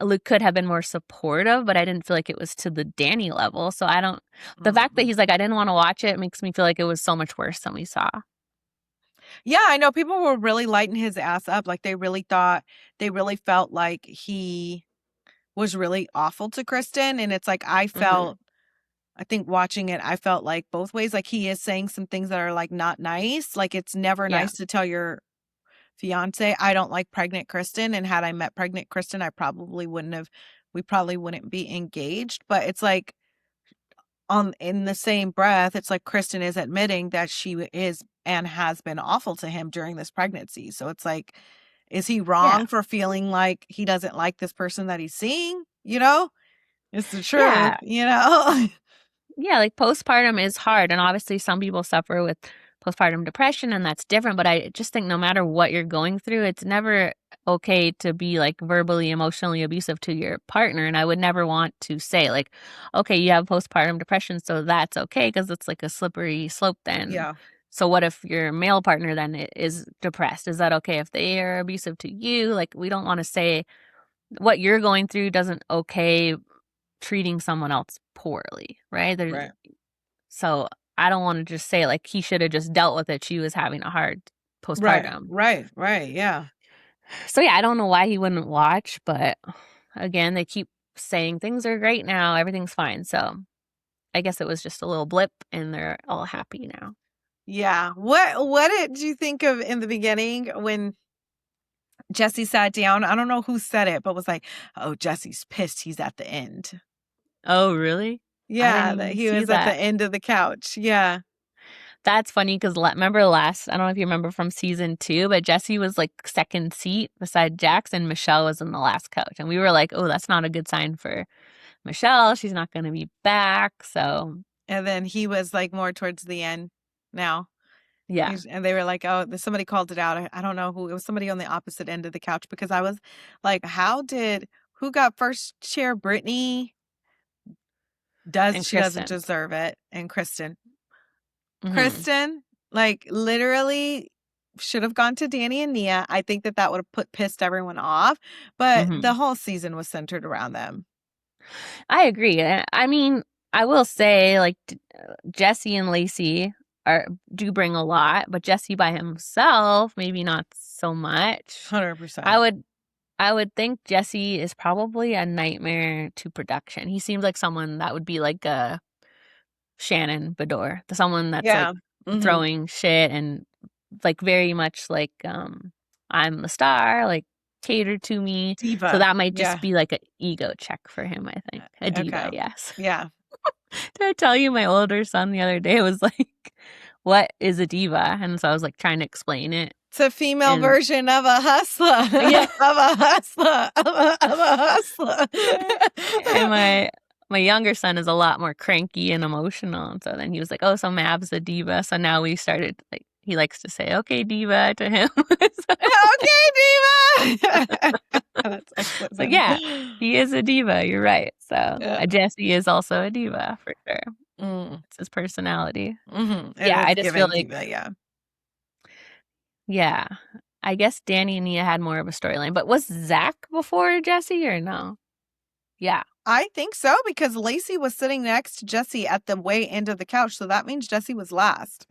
Luke could have been more supportive, but I didn't feel like it was to the Danny level. So I don't. The fact that Mm-mm. he's like, I didn't want to watch it makes me feel like it was so much worse than we saw. Yeah, I know people were really lighting his ass up. Like they really felt like he was really awful to Kristen. And it's like, Hmm. I think watching it, I felt like both ways. Like he is saying some things that are like not nice. Like it's never Yeah. nice to tell your fiance, I don't like pregnant Kristen. And had I met pregnant Kristen, we probably wouldn't be engaged. But it's like, in the same breath, it's like Kristen is admitting that she is and has been awful to him during this pregnancy. So it's like, is he Yeah. wrong for feeling like he doesn't like this person that he's seeing? You know, it's the truth, Yeah. you know? Yeah, like postpartum is hard. And obviously, some people suffer with postpartum depression, and that's different. But I just think no matter what you're going through, it's never okay to be like verbally, emotionally abusive to your partner. And I would never want to say, like, okay, you have postpartum depression, so that's okay, because it's like a slippery slope then. Yeah. So, what if your male partner then is depressed? Is that okay if they are abusive to you? Like, we don't want to say what you're going through doesn't okay treating someone else poorly, right? Right. So I don't want to just say like he should have just dealt with it. She was having a hard Right, postpartum. right, yeah. So yeah, I don't know why he wouldn't watch, but again, they keep saying things are great now, everything's fine. So I guess it was just a little blip and they're all happy now. Yeah. What did you think of in the beginning when Jesse sat down? I don't know who said it, but was like, "Oh, Jesse's pissed he's at the end." Oh, really? I didn't Yeah, that even he see was at the that. end of the couch. Yeah. That's funny because remember last, I don't know if you remember from season 2, but Jesse was like second seat beside Jax and Michelle was in the last couch. And we were like, oh, that's not a good sign for Michelle. She's not going to be back. So, And then he was like more towards the end now. yeah. And they were like, "Oh, somebody called it out." I don't know who. It was somebody on the opposite end of the couch because I was like, who got first chair? Brittany And she doesn't Kristen. deserve it. And Kristen. Mm-hmm. Kristen, like literally should have gone to Danny and Nia. I think that would have pissed everyone off, but Mm-hmm. the whole season was centered around them. I agree. I mean, I will say like Jesse and Lacey do bring a lot, but Jesse by himself, maybe not so much. 100%. I would think Jesse is probably a nightmare to production. He seems like someone that would be like a Shannon Bedore, someone that's like Yeah. Mhm. throwing shit and like very much like I'm the star, like cater to me. So Diva. that might just Yeah. be like an ego check for him, I think. A diva, Okay. yes. Yeah. Did I tell you my older son the other day was like, what is a diva? And so I was like trying to explain it. It's a female And version of a hustler. yeah. Of a hustler. Of a hustler. And my younger son is a lot more cranky and emotional. And so then he was like, oh, so Mav's a diva. So now we started like he likes to say, okay, diva to him. So, Okay, diva. That's so excellent. yeah, he is a diva. You're right. So Yeah. Jesse is also a diva for sure. Mm. It's his personality. Mm-hmm. It Yeah, is I just feel giving like, diva, yeah. yeah, I guess Danny and Nia had more of a storyline. But was Zach before Jesse or no? Yeah. I think so because Lacey was sitting next to Jesse at the way end of the couch, so that means Jesse was last.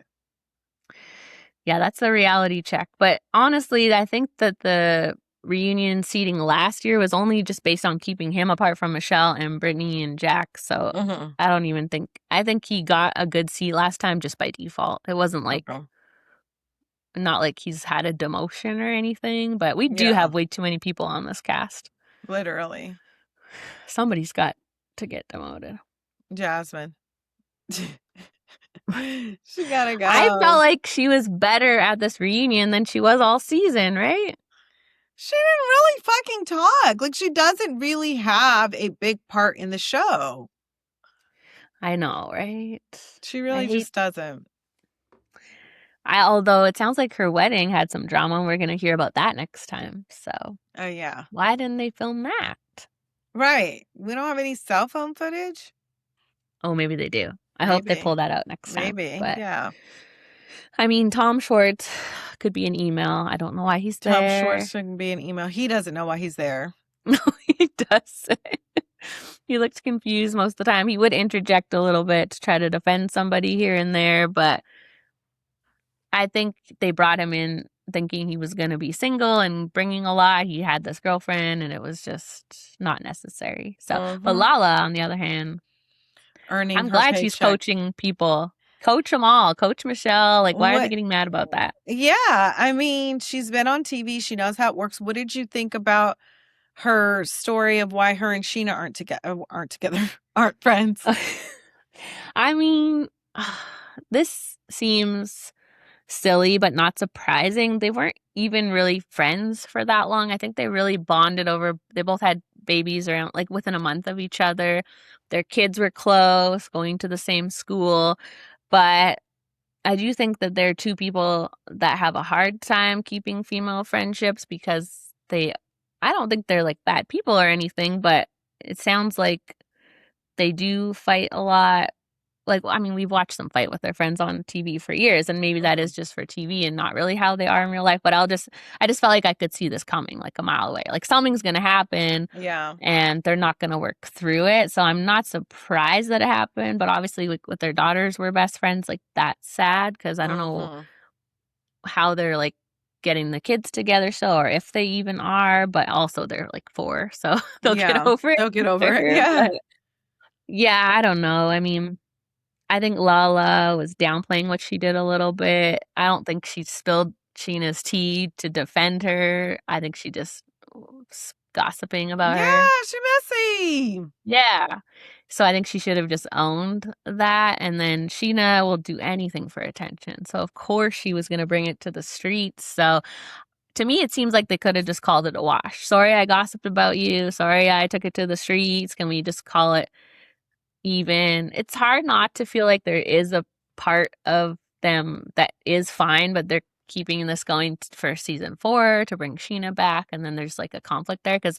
Yeah, that's a reality check. But honestly, I think that the reunion seating last year was only just based on keeping him apart from Michelle and Brittany and Jack. So Mm-hmm. I don't even think, I think he got a good seat last time just by default. It wasn't like, Okay. not like he's had a demotion or anything, but we do Yeah, have way too many people on this cast. literally. Somebody's got to get demoted. Jasmine. She gotta I go. felt like she was better at this reunion than she was all season, right? She didn't really fucking talk. Like, she doesn't really have a big part in the show. I know, right? She really just doesn't. Although it sounds like her wedding had some drama, and we're going to hear about that next time. So Oh, yeah. why didn't they film that? Right. We don't have any cell phone footage? Oh, maybe they do. I hope they Maybe. pull that out next time. Maybe. But Yeah. I mean, Tom Schwartz could be an email. I don't know why he's Tom there. Schwartz shouldn't be an email. He doesn't know why he's there. No, he does. He looked confused most of the time. He would interject a little bit to try to defend somebody here and there, but I think they brought him in thinking he was going to be single and bringing a lot. He had this girlfriend, and it was just not necessary. So, but Lala, on the other hand, Earning I'm her glad she's paycheck. coaching people. Coach them all. Coach Michelle. Like, why are they What? getting mad about that? Yeah. I mean, she's been on TV. She knows how it works. What did you think about her story of why her and Sheena aren't friends? I mean, this seems silly, but not surprising. They weren't even really friends for that long. I think they really bonded over, they both had babies around like within a month of each other. Their kids were close, going to the same school. But I do think that there are two people that have a hard time keeping female friendships because I don't think they're like bad people or anything, but it sounds like they do fight a lot. like, I mean, we've watched them fight with their friends on TV for years, and maybe that is just for TV and not really how they are in real life. But I just felt like I could see this coming like a mile away. Like something's gonna happen, Yeah. and they're not gonna work through it. So I'm not surprised that it happened. But obviously, like with their daughters were best friends, like that's sad because I don't know Mm-hmm. how they're like getting the kids together still, or if they even are. But also they're like 4, so they'll get Yeah. over it They'll get over it. quicker. Yeah. But yeah, I don't know. I mean, I think Lala was downplaying what she did a little bit. I don't think she spilled Sheena's tea to defend her. I think she just was gossiping about her. Yeah, she messy. Yeah. So I think she should have just owned that. And then Sheena will do anything for attention. So of course she was going to bring it to the streets. So to me, it seems like they could have just called it a wash. Sorry, I gossiped about you. Sorry, I took it to the streets. Can we just call it even? It's hard not to feel like there is a part of them that is fine, but they're keeping this going for season 4 to bring Sheena back, and then there's like a conflict there because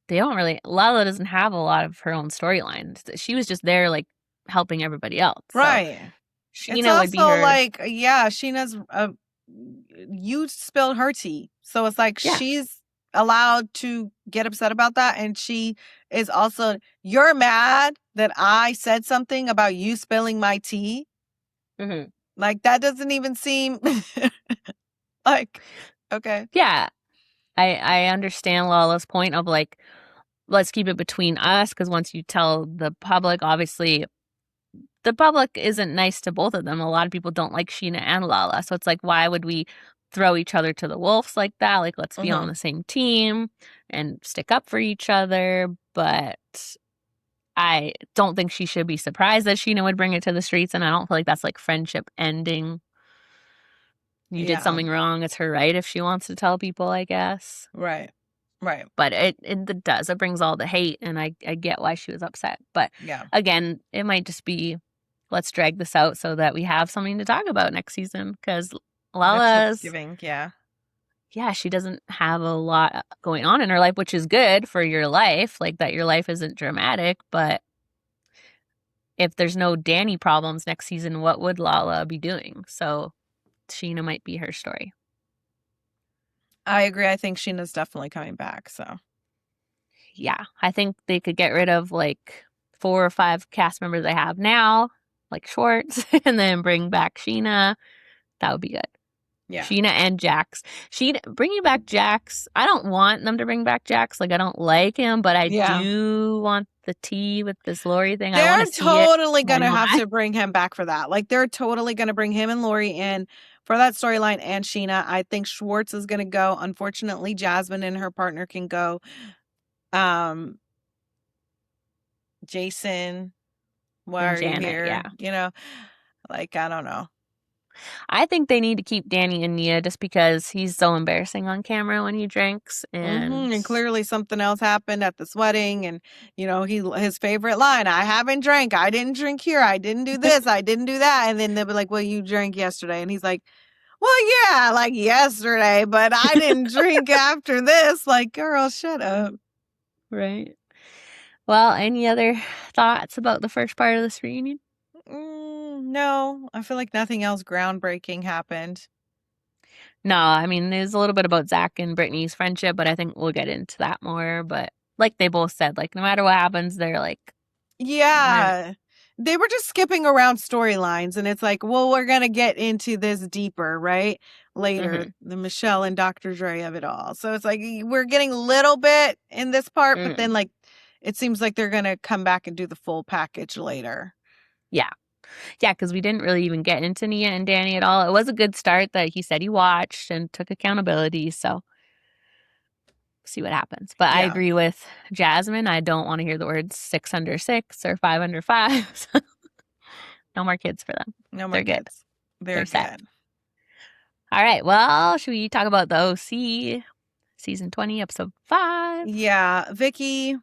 they don't really. Lala doesn't have a lot of her own storylines. She was just there like helping everybody else. So Right. It's Sheena would be also her. like, yeah, Sheena's, you spilled her tea. So it's like Yeah. she's allowed to get upset about that. And she is also, you're mad that I said something about you spilling my tea. Hmm. Like, that doesn't even seem like, okay. Yeah. I understand Lala's point of like, let's keep it between us because once you tell the public, obviously the public isn't nice to both of them. A lot of people don't like Sheena and Lala. So it's like, why would we throw each other to the wolves like that? Like, let's be on Hmm. the same team and stick up for each other. But I don't think she should be surprised that Sheena would bring it to the streets. And I don't feel like that's like friendship ending. You did Yeah. something wrong. It's her right if she wants to tell people, I guess. Right. Right. But it does. It brings all the hate. And I get why she was upset. But Yeah. again, it might just be let's drag this out so that we have something to talk about next season. Because That's what's Lala's, giving. Yeah. yeah, she doesn't have a lot going on in her life, which is good for your life, like that your life isn't dramatic. But if there's no Danny problems next season, what would Lala be doing? So Sheena might be her story. I agree. I think Sheena's definitely coming back. So, Yeah, I think they could get rid of like 4 or 5 cast members they have now, like Schwartz, and then bring back Sheena. That would be good. yeah. Sheena and Jax. Bringing back Jax. I don't want them to bring back Jax. Like I don't like him, but I Yeah. do want the tea with this Lori thing. I want They're to see it. totally Why gonna have not? to bring him back for that. Like, they're totally gonna bring him and Lori in for that storyline and Sheena. I think Schwartz is gonna go. Unfortunately, Jasmine and her partner can go. Jason, why And are you Janet, here? yeah. You know, like, I don't know. I think they need to keep Danny and Nia just because he's so embarrassing on camera when he drinks. And And clearly something else happened at this wedding, and his favorite line, I haven't drank, I didn't drink here, I didn't do this, I didn't do that. And then they'll be like, well, you drank yesterday. And he's like, well, yeah, like yesterday, but I didn't drink after this. Like, girl, shut up. right. Well, any other thoughts about the first part of this reunion? No, I feel like nothing else groundbreaking happened. No, I mean, there's a little bit about Zach and Brittany's friendship, but I think we'll get into that more. But like they both said, like no matter what happens, they're like, Yeah. They were just skipping around storylines, and it's like, well, we're going to get into this deeper, right? Later, the Michelle and Dr. Dre of it all. So it's like we're getting a little bit in this part, but then like it seems like they're going to come back and do the full package later. Yeah. Yeah, because we didn't really even get into Nia and Danny at all. It was a good start that he said he watched and took accountability. So see what happens. But I Yeah. agree with Jasmine. I don't want to hear the words 6 under 6 or 5 under 5. No more kids for them. No more They're good. kids. They're set. good. All right. Well, should we talk about the OC season 20, episode 5? Yeah. Vicky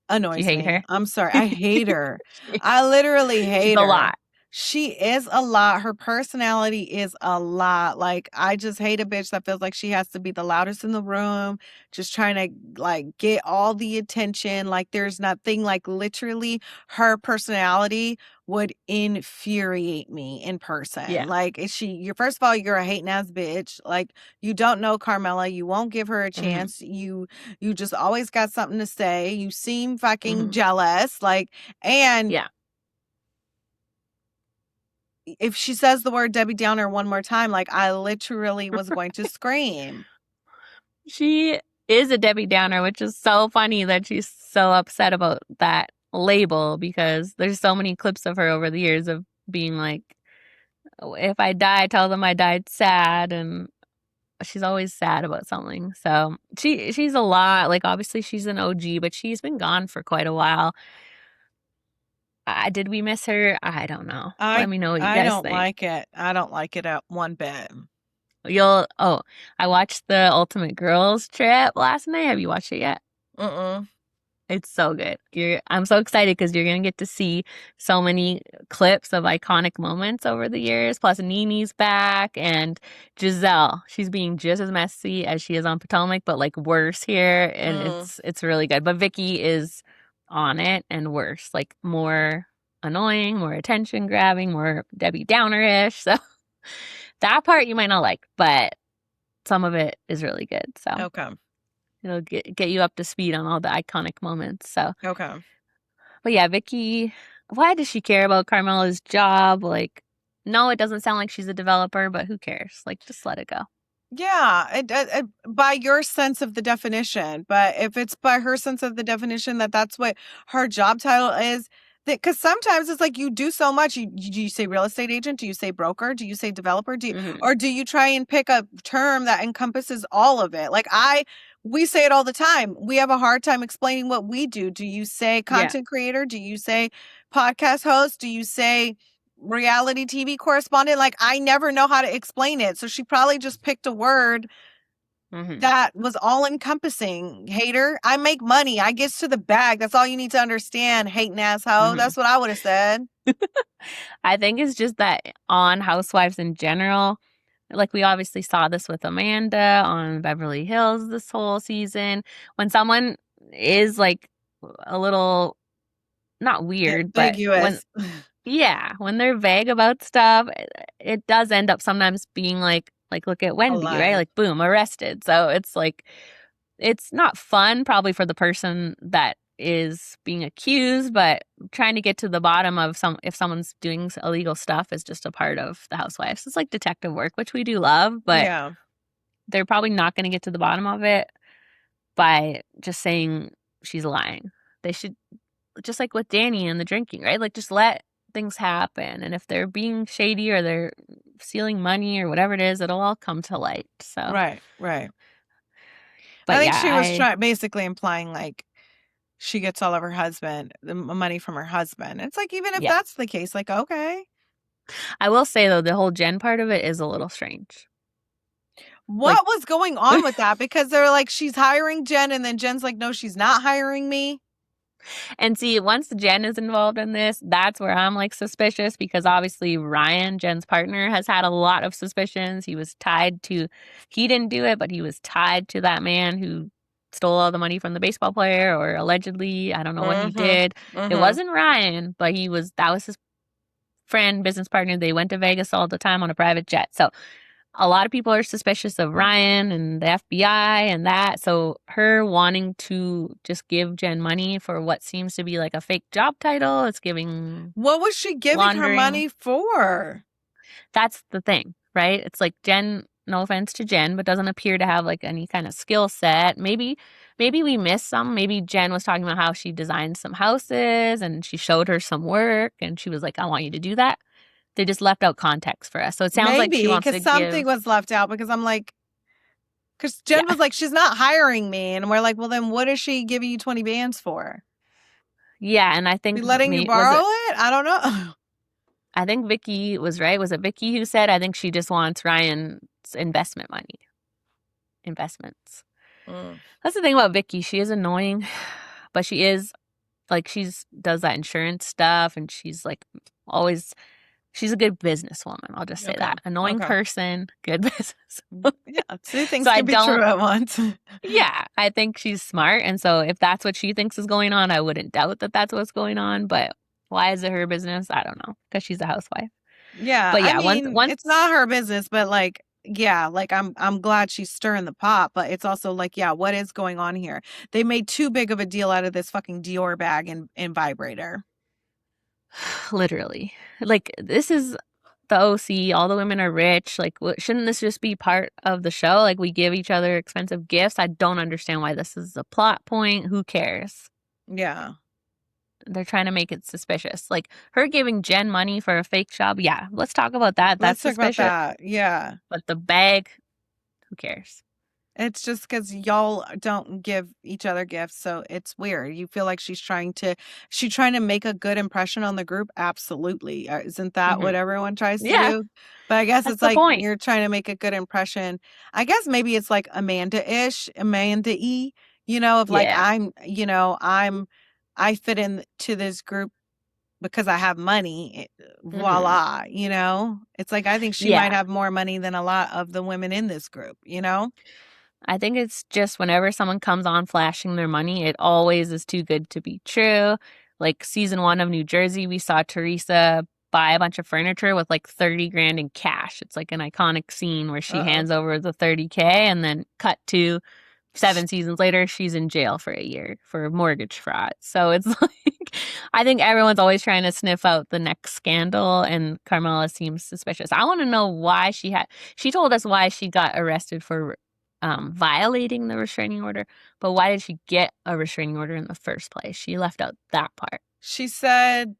annoys You hate me. her? I'm sorry. I hate her. I literally hate She's her. a lot. She is a lot. Her personality is a lot. Like, I just hate a bitch that feels like she has to be the loudest in the room, just trying to like get all the attention. Like, there's nothing, like, literally her personality would infuriate me in person. Yeah. Like, is you're, first of all, you're a hating ass bitch. Like, you don't know Carmela. You won't give her a Hmm. chance. You just always got something to say. You seem fucking Hmm. jealous. Like, and Yeah. if she says the word Debbie Downer one more time, like, I literally was going to scream. She is a Debbie Downer, which is so funny that she's so upset about that label because there's so many clips of her over the years of being like, "Oh, if I die, tell them I died sad," and she's always sad about something. So she's a lot. Like, obviously she's an OG, but she's been gone for quite a while. Did we miss her? I don't know. Let I me know what you I guys don't think. like it. I don't like it at one bit. I watched the Ultimate Girls Trip last night. Have you watched it yet? Mm-mm. It's so good. I'm so excited because you're gonna get to see so many clips of iconic moments over the years. Plus, Nini's back and Giselle. She's being just as messy as she is on Potomac, but like worse here, and Mm. it's really good. But Vicky is on it and worse, like more annoying, more attention grabbing, more Debbie Downer-ish. So that part you might not like, but some of it is really good. So Okay. it'll get you up to speed on all the iconic moments. So, Okay. but yeah, Vicky, why does she care about Carmela's job? Like, no, it doesn't sound like she's a developer, but who cares? Like, just let it go. Yeah, by your sense of the definition, but if it's by her sense of the definition that that's what her job title is, because sometimes it's like you do so much. Do you say real estate agent? Do you say broker? Do you say developer? Hmm. Or do you try and pick a term that encompasses all of it? Like, we say it all the time. We have a hard time explaining what we do. Do you say Yeah. content creator? Do you say podcast host? Do you say reality TV correspondent? Like, I never know how to explain it. So she probably just picked a word Hmm. that was all encompassing. Hater, I make money. I gets to the bag. That's all you need to understand, hating asshole. Hmm. That's what I would have said. I think it's just that on Housewives in general, like we obviously saw this with Amanda on Beverly Hills this whole season. When someone is like a little not weird, but Ambiguous. when they're vague about stuff, it does end up sometimes being like look at A Wendy, right? lie. Like boom, arrested. So it's like it's not fun probably for the person that is being accused, but trying to get to the bottom of if someone's doing illegal stuff is just a part of the housewives. It's like detective work, which we do love, but Yeah. they're probably not going to get to the bottom of it by just saying she's lying. They should, just like with Danny and the drinking, right? Like just let things happen. And if they're being shady or they're stealing money or whatever it is, it'll all come to light. So, Right. Right. I but think yeah, she was basically implying like she gets all of the money from her husband. It's like, even if yeah. that's the case, like, okay. I will say though, the whole Jen part of it is a little strange. Like, What was going on with that? Because they're like, she's hiring Jen, and then Jen's like, no, she's not hiring me. and see, once Jen is involved in this, that's where I'm like suspicious because obviously Ryan, Jen's partner, has had a lot of suspicions. He didn't do it, but he was tied to that man who stole all the money from the baseball player or allegedly. I don't know what he Mm-hmm. did. It Mm-hmm. wasn't Ryan, but that was his friend, business partner. They went to Vegas all the time on a private jet. So a lot of people are suspicious of Ryan and the FBI and that. So her wanting to just give Jen money for what seems to be like a fake job title, it's giving What was she giving her laundering. money for? That's the thing, right? It's like Jen, no offense to Jen, but doesn't appear to have like any kind of skill set. Maybe we missed some. Maybe Jen was talking about how she designed some houses and she showed her some work and she was like, I want you to do that. They just left out context for us. So it sounds like she Maybe wants because to something give, was left out, because I'm like, because Jen yeah. was like, she's not hiring me. And we're like, well, then what is she giving you 20 bands for? Yeah, and I Be think letting you borrow it? I don't know. I think Vicky was right. Was it Vicky who said, I think she just wants Ryan's investment money. Investments. Mm. That's the thing about Vicky. She is annoying, but she is like does that insurance stuff and she's like always She's a good businesswoman. I'll just say Okay. that. Annoying Okay. person, good business. Yeah. Two things So I can be true don't, at once. yeah, I think she's smart. And so if that's what she thinks is going on, I wouldn't doubt that that's what's going on. But why is it her business? I don't know. Because she's a housewife. Yeah. But I yeah, once, mean, once, it's not her business, but like, yeah, like I'm glad she's stirring the pot, but it's also like, yeah, what is going on here? They made too big of a deal out of this fucking Dior bag and vibrator. literally, like, this is the OC, all the women are rich. Like, shouldn't this just be part of the show? Like, we give each other expensive gifts. I don't understand why this is a plot point. Who cares? Yeah. They're trying to make it suspicious. Like, her giving Jen money for a fake job. Yeah, let's talk about that. That's Let's talk about suspicious. that. Yeah. But the bag, who cares? It's just because y'all don't give each other gifts, so it's weird. You feel like she's trying to make a good impression on the group? Absolutely. Isn't that Hmm. what everyone tries to Yeah, do? But I guess that's it's the like point. you're trying to make a good impression. I guess maybe it's like Amanda-ish, Amanda-y, of like Yeah. I fit into this group because I have money. Hmm. Voila, It's like I think she might Yeah. have more money than a lot of the women in this group? I think it's just whenever someone comes on flashing their money, it always is too good to be true. Like season 1 of New Jersey, we saw Teresa buy a bunch of furniture with like 30 grand in cash. It's like an iconic scene where she Uh-oh. hands over the 30K and then cut to 7 seasons later, she's in jail for a year for mortgage fraud. So it's like, I think everyone's always trying to sniff out the next scandal, and Carmela seems suspicious. I want to know why she told us why she got arrested for violating the restraining order, but why did she get a restraining order in the first place? She left out that part. She said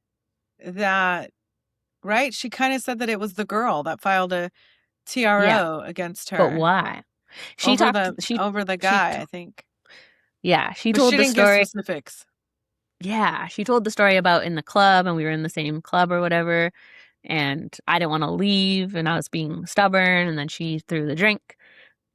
that, right? She kind of said that it was the girl that filed a Yeah, TRO against but her why? She over talked, the over the she, guy, I think. yeah, she But told she the didn't give story. specifics. Yeah, she told the story about in the club and we were in the same club or whatever. And I didn't want to leave and I was being stubborn. And then she threw the drink.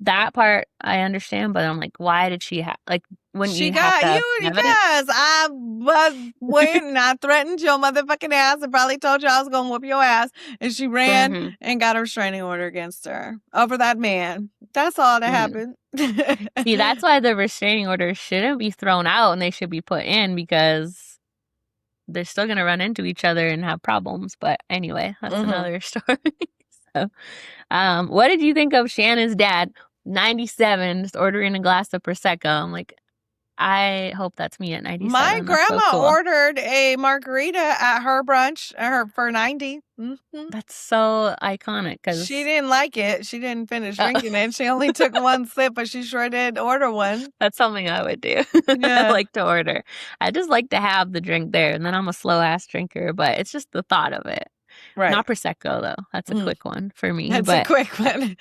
That part I understand, but I'm like, why did she have, like, wouldn't She you have got to have you, evidence? yes. I was waiting. I threatened your motherfucking ass and probably told you I was gonna whoop your ass. And she ran Mm-hmm. and got a restraining order against her over that man. That's all that Mm-hmm. happened. See, that's why the restraining orders shouldn't be thrown out and they should be put in because they're still going to run into each other and have problems. But anyway, that's Hmm. another story. So, what did you think of Shannon's dad, 97, just ordering a glass of Prosecco? I'm like, I hope that's me at My 97. That's so grandma cool. ordered a margarita at her brunch for 90. That's so iconic She because didn't like it. She didn't finish drinking it. She only took one sip, but she sure did order one. that's something I would do. I Yeah. like to order. I just like to have the drink there, and then I'm a slow ass drinker, but it's just the thought of it. Right. Not Prosecco though. That's a Mm, quick one for me. that's a But quick one.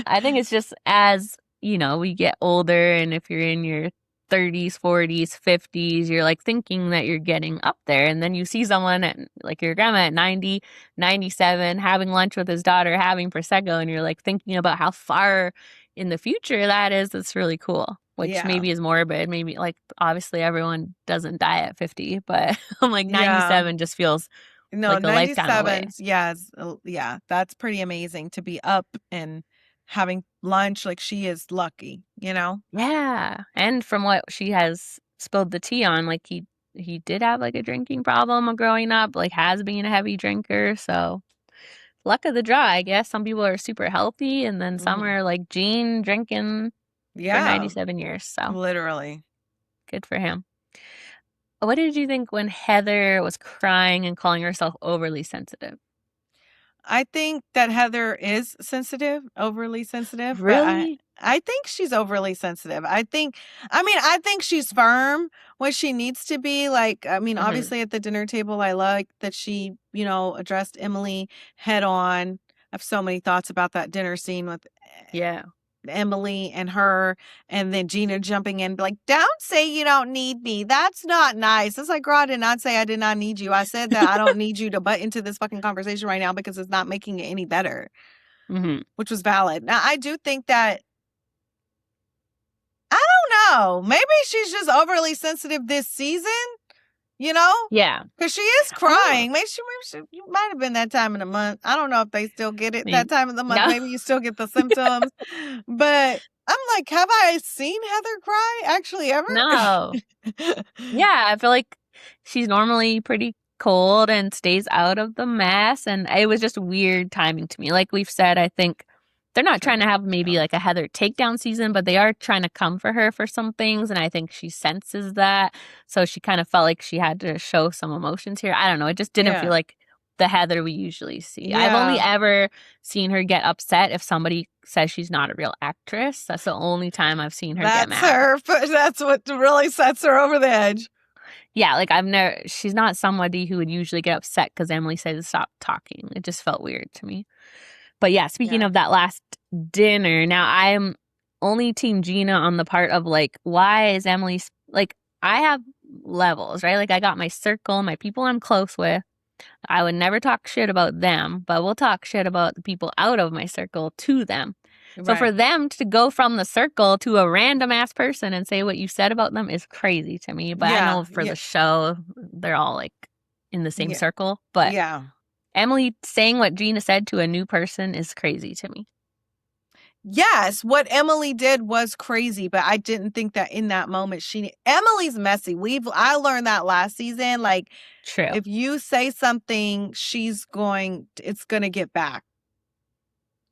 I think it's just as, we get older and if you're in your 30s, 40s, 50s, you're like thinking that you're getting up there. And then you see someone at, like your grandma at 90, 97, having lunch with his daughter, having Prosecco, and you're like thinking about how far in the future that is. That's really cool. Which Yeah. maybe is morbid. Maybe like obviously everyone doesn't die at 50, but I'm like Yeah. 97 just feels No, like a lifetime away. 97's, yes. Yeah, that's pretty amazing to be up and having lunch. Like she is lucky? Yeah. And from what she has spilled the tea on, like he did have like a drinking problem growing up, like has been a heavy drinker. So luck of the draw, I guess. Some people are super healthy and then some Hmm. are like Gene drinking for Yeah, 97 years. So literally. good for him. What did you think when Heather was crying and calling herself overly sensitive? I think that Heather is sensitive, overly sensitive, but I Really? I think she's overly sensitive. I think she's firm when she needs to be. Like, I mean, Hmm. obviously at the dinner table, I like that she addressed Emily head on. I have so many thoughts about that dinner scene with Yeah. Emily and her, and then Gina jumping in, like, don't say you don't need me. That's not nice. It's like, girl, I did not say I did not need you. I said that I don't need you to butt into this fucking conversation right now because it's not making it any better, Hmm. which was valid. Now, I do think that, I don't know, maybe she's just overly sensitive this season, you know? Yeah. Because she is Oh, crying. You might have been that time of the month. I don't know if they still get it that maybe. time of the month. No. Maybe you still get the symptoms. But I'm like, have I seen Heather cry actually ever? No. Yeah, I feel like she's normally pretty cold and stays out of the mess, and it was just weird timing to me. Like we've said, I think they're not trying to have maybe like a Heather takedown season, but they are trying to come for her for some things, and I think she senses that. So she kind of felt like she had to show some emotions here. I don't know. It just didn't feel Yeah. like the Heather we usually see. I've only Yeah. ever seen her get upset if somebody says she's not a real actress. That's the only time I've seen her get That's mad. her. That's what really sets her over the edge. Yeah, like she's not somebody who would usually get upset because Emily said to stop talking. It just felt weird to me. But yeah, speaking Yeah. of that last dinner, now I'm only team Gina on the part of like, why is Emily, like, I have levels, right? Like, I got my circle, my people I'm close with. I would never talk shit about them, but we'll talk shit about the people out of my circle to them. So for Right. them to go from the circle to a random ass person and say what you said about them is crazy to me. But I Yeah. know for Yeah. the show, they're all like in the same Yeah. circle. But Yeah. Emily saying what Gina said to a new person is crazy to me. Yes, what Emily did was crazy, but I didn't think that in that moment Emily's messy. I learned that last season. Like, True. if you say something, it's going to get back.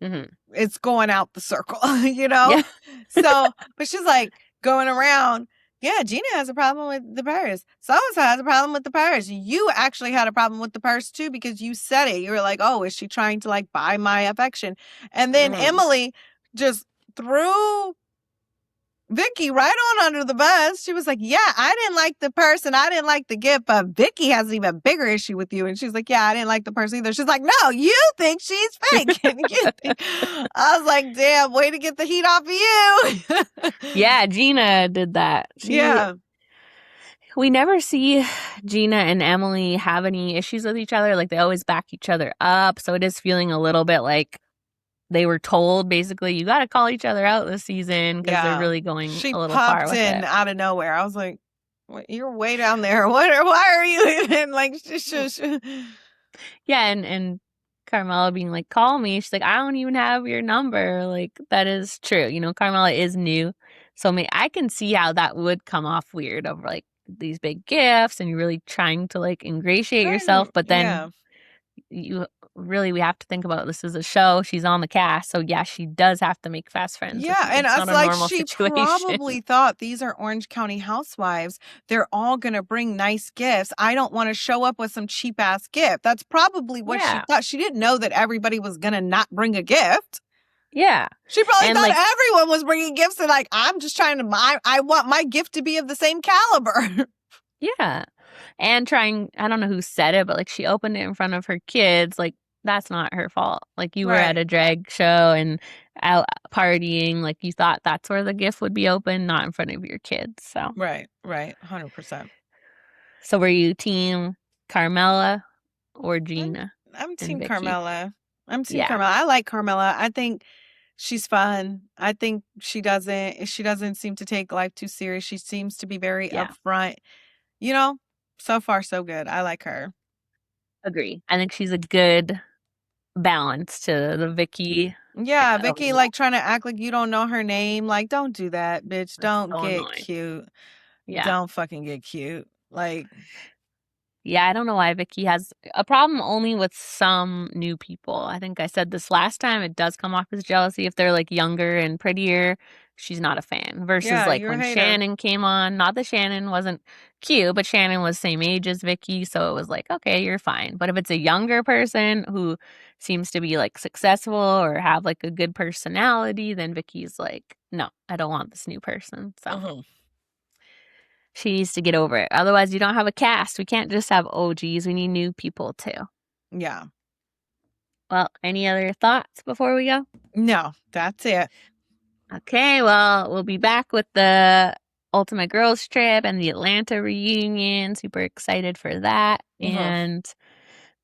Mm-hmm. It's going out the circle, Yeah. So, but she's like going around. Yeah, Gina has a problem with the purse. So-and-so has a problem with the purse. You actually had a problem with the purse too because you said it. You were like, oh, is she trying to like buy my affection? And then Mm. Emily just threw Vicky right on under the bus. She was like, yeah, I didn't like the purse and I didn't like the gift, but Vicky has an even bigger issue with you. And she's like, yeah, I didn't like the purse either. She's like, no, you think she's fake. I was like, damn, way to get the heat off of you. Yeah, Gina did that. Yeah. We never see Gina and Emily have any issues with each other. Like they always back each other up. So it is feeling a little bit like they were told basically you got to call each other out this season because they're really going She a little far popped with in it. out of nowhere. I was like, you're way down there. Why are you even like, Yeah, and Carmela being like, call me. She's like, I don't even have your number. Like, that is true. You know, Carmela is new. So I can see how that would come off weird of like these big gifts and you're really trying to like ingratiate yourself. But then we have to think about this is a show. She's on the cast. So yeah, she does have to make fast friends with you. And It's I was not a like, normal she situation. probably thought these are Orange County housewives. They're all going to bring nice gifts. I don't want to show up with some cheap ass gift. That's probably what she thought. She didn't know that everybody was going to not bring a gift. Yeah. She probably And thought like, everyone was bringing gifts and like, I'm just trying to, I want my gift to be of the same caliber. yeah. And trying, I don't know who said it, but like she opened it in front of her kids. Like, that's not her fault. Like you were at a drag show and out partying. Like you thought that's where the gift would be open, not in front of your kids. So Right. 100%. So were you team Carmela or Gina? I'm team Vicky? Carmela. Carmela. I like Carmela. I think she's fun. I think she doesn't seem to take life too serious. She seems to be very upfront. You know, so far so good. I like her. Agree. I think she's a good balance to the Vicky. Yeah, Vicky like trying to act like you don't know her name. Like, don't do that, bitch. Don't get annoying. cute. Yeah. Don't fucking get cute. Like, yeah, I don't know why Vicky has a problem only with some new people. I think I said this last time. It does come off as jealousy if they're like younger and prettier. She's not a fan. Versus like when Shannon came on, not that Shannon wasn't cute, but Shannon was same age as Vicky, so it was like, okay, you're fine. But if it's a younger person who seems to be like successful or have like a good personality, then Vicky's like, no, I don't want this new person. So she needs to get over it. Otherwise, you don't have a cast. We can't just have OGs. We need new people too. Yeah. Well, any other thoughts before we go? No, that's it. Okay, well, we'll be back with the Ultimate Girls Trip and the Atlanta reunion. Super excited for that. And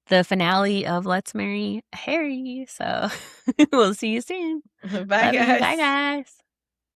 the finale of Let's Marry Harry. So we'll see you soon. Bye, guys. Bye, guys.